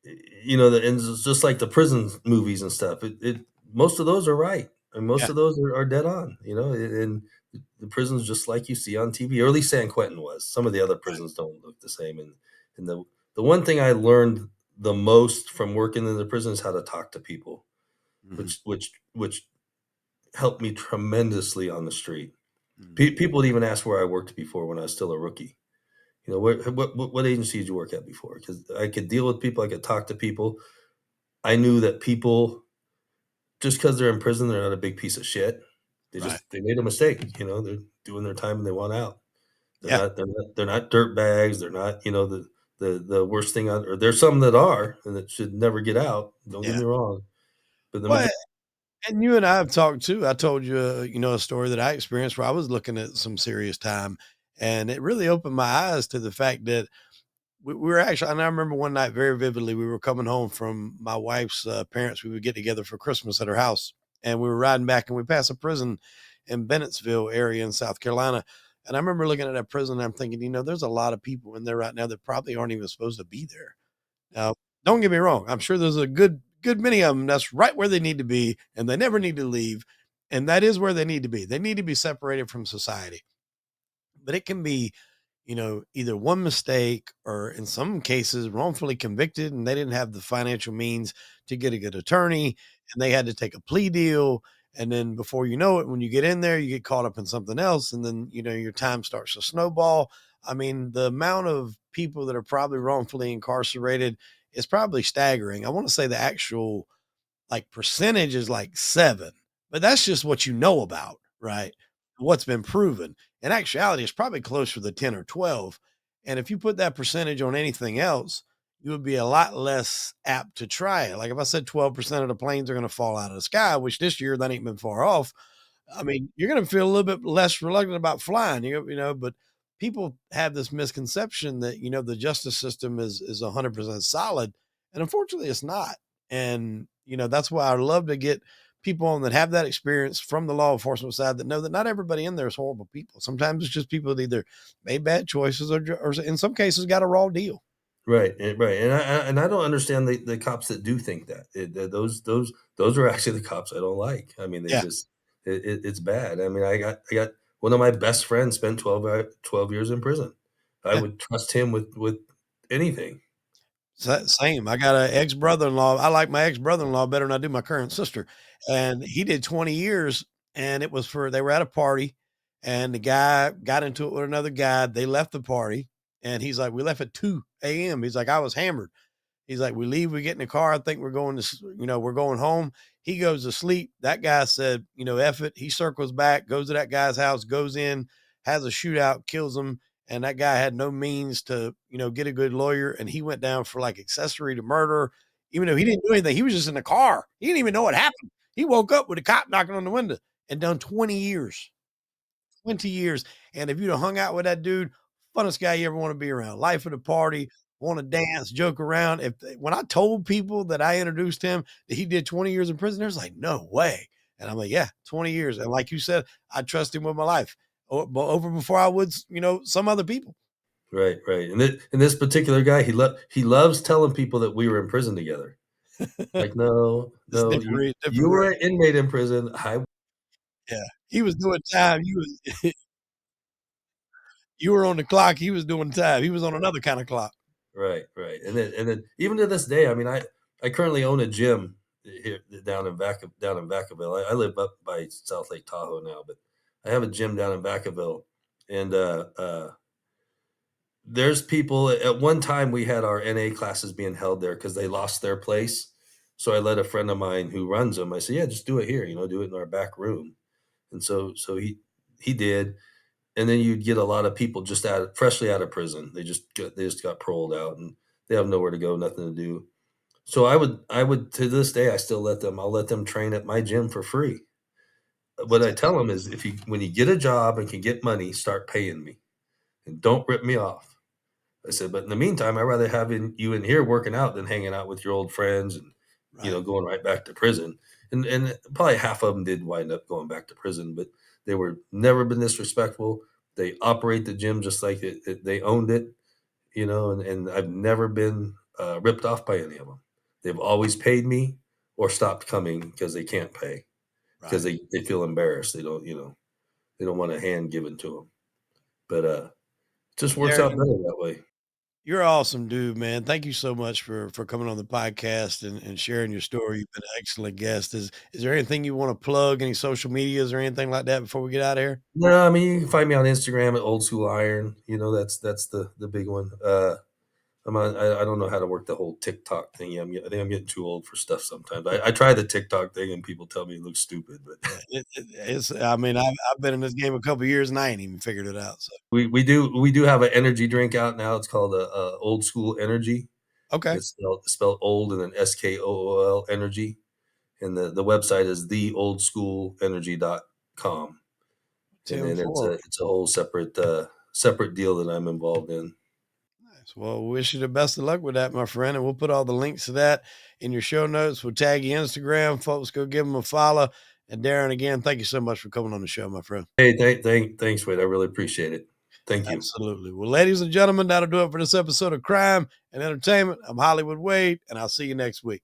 it's just like the prison movies and stuff. It Most of those are right, and most Yeah, of those are dead on. And the prisons just like you see on TV, or at least San Quentin was. Some of the other right. prisons don't look the same. And the one thing I learned the most from working in the prison is how to talk to people, Mhm, which helped me tremendously on the street. mhm. People would even ask where I worked before when I was still a rookie. What agency did you work at before? Because I could deal with people, I could talk to people. I knew that people, just because they're in prison, they're not a big piece of shit. Right. They made a mistake. They're doing their time and they want out. Yeah, They're not dirt bags. They're not the worst thing on. Or there's some that are and that should never get out. Don't get yeah. me wrong, but the Well, majority. and you and I have talked too. I told you, a story that I experienced where I was looking at some serious time, and it really opened my eyes to the fact that we were actually. And I remember one night very vividly. We were coming home from my wife's parents. We would get together for Christmas at her house, and we were riding back, and we passed a prison in Bennettsville area in South Carolina. And I remember looking at that prison, and I'm thinking, there's a lot of people in there right now that probably aren't even supposed to be there. Now, don't get me wrong, I'm sure there's a good many of them that's right where they need to be, and they never need to leave, and that is where they need to be. They need to be separated from society. But it can be, either one mistake or in some cases wrongfully convicted, and they didn't have the financial means to get a good attorney, and they had to take a plea deal. And then before you know it, when you get in there, you get caught up in something else, and then your time starts to snowball. I mean, the amount of people that are probably wrongfully incarcerated is probably staggering. I want to say the actual like percentage is like 7, but that's just what you know about, right? What's been proven. In actuality, it's probably closer to 10 or 12. And if you put that percentage on anything else, you would be a lot less apt to try it. Like if I said 12% of the planes are going to fall out of the sky, which this year that ain't been far off, I mean, you're gonna feel a little bit less reluctant about flying, but people have this misconception that, the justice system is 100% solid, and unfortunately, it's not. And, that's why I love to get people on that have that experience from the law enforcement side that know that not everybody in there is horrible people. Sometimes it's just people that either made bad choices or in some cases got a raw deal. Right, right, and I don't understand the cops that do think that. Those are actually the cops I don't like. I mean, they Yeah, just it's bad. I mean, I got one of my best friends spent 12 years in prison. I yeah. would trust him with anything. Same. I got a ex-brother-in-law. I like my ex-brother-in-law better than I do my current sister, and he did 20 years, and it was for they were at a party, and the guy got into it with another guy. They left the party, and he's like, "We left at 2 AM." He's like, "I was hammered." He's like, "We leave, we get in the car. I think we're going to, we're going home." He goes to sleep. That guy said, "F it." He circles back, goes to that guy's house, goes in, has a shootout, kills him. And that guy had no means to, get a good lawyer. And he went down for like accessory to murder, even though he didn't do anything. He was just in the car. He didn't even know what happened. He woke up with a cop knocking on the window and done 20 years. 20 years. And if you'd have hung out with that dude, funnest guy you ever want to be around. Life of the party, want to dance, joke around. When I told people that I introduced him that he did 20 years in prison, there's like, no way. And I'm like, yeah, 20 years. And like you said, I trust him with my life over before I would, some other people. Right, right, and this particular guy, he loves telling people that we were in prison together. Like, "No, It's no, different, you different. were an inmate in prison, I." Yeah. He was doing time. You were on the clock. He was doing time. He was on another kind of clock. Right, right, and then even to this day, I mean, I currently own a gym here down in Vacaville. I live up by South Lake Tahoe now, but I have a gym down in Vacaville, and, there's people at one time, we had our NA classes being held there because they lost their place, so I let a friend of mine who runs them, I said, "Yeah, just do it here, do it in our back room," and so he did, and then you'd get a lot of people just freshly out of prison. They just got paroled out, and they have nowhere to go, nothing to do. So I would to this day, I'll let them train at my gym for free. What I tell them is, if you when you get a job and can get money, start paying me, and don't rip me off. I said, but in the meantime, I'd rather have you in here working out than hanging out with your old friends and, Right. going right back to prison. And probably half of them did wind up going back to prison, but they were never been disrespectful. They operate the gym just like they owned it, and I've never been ripped off by any of them. They've always paid me or stopped coming because they can't pay because Right. they feel embarrassed. They don't want a hand given to them. But it just works out Darren, better that way. you're awesome, dude, man. Thank you so much for coming on the podcast and sharing your story. You've been an excellent guest. Is there anything you want to plug, any social medias or anything like that before we get out of here? No, I mean, you can find me on Instagram at Old School Iron. That's the big one. I don't know how to work the whole TikTok thing. I think I'm getting too old for stuff sometimes. I try the TikTok thing and people tell me it looks stupid, but Yeah, it's. I mean, I've been in this game a couple years and I ain't even figured it out. So we do have an energy drink out now. It's called a Old School Energy. okay, It's spelled old and then SKOOL energy. And the website is theoldschoolenergy.com. And then it's 10-4. a whole separate deal that I'm involved in. Nice. Well, wish you the best of luck with that, my friend. And we'll put all the links to that in your show notes. We'll tag you Instagram. Folks, go give them a follow. And Darren, again, thank you so much for coming on the show, my friend. Hey, thanks, Wade. I really appreciate it. Thank you. Absolutely. Well, ladies and gentlemen, that'll do it for this episode of Crime and Entertainment. I'm Hollywood Wade, and I'll see you next week.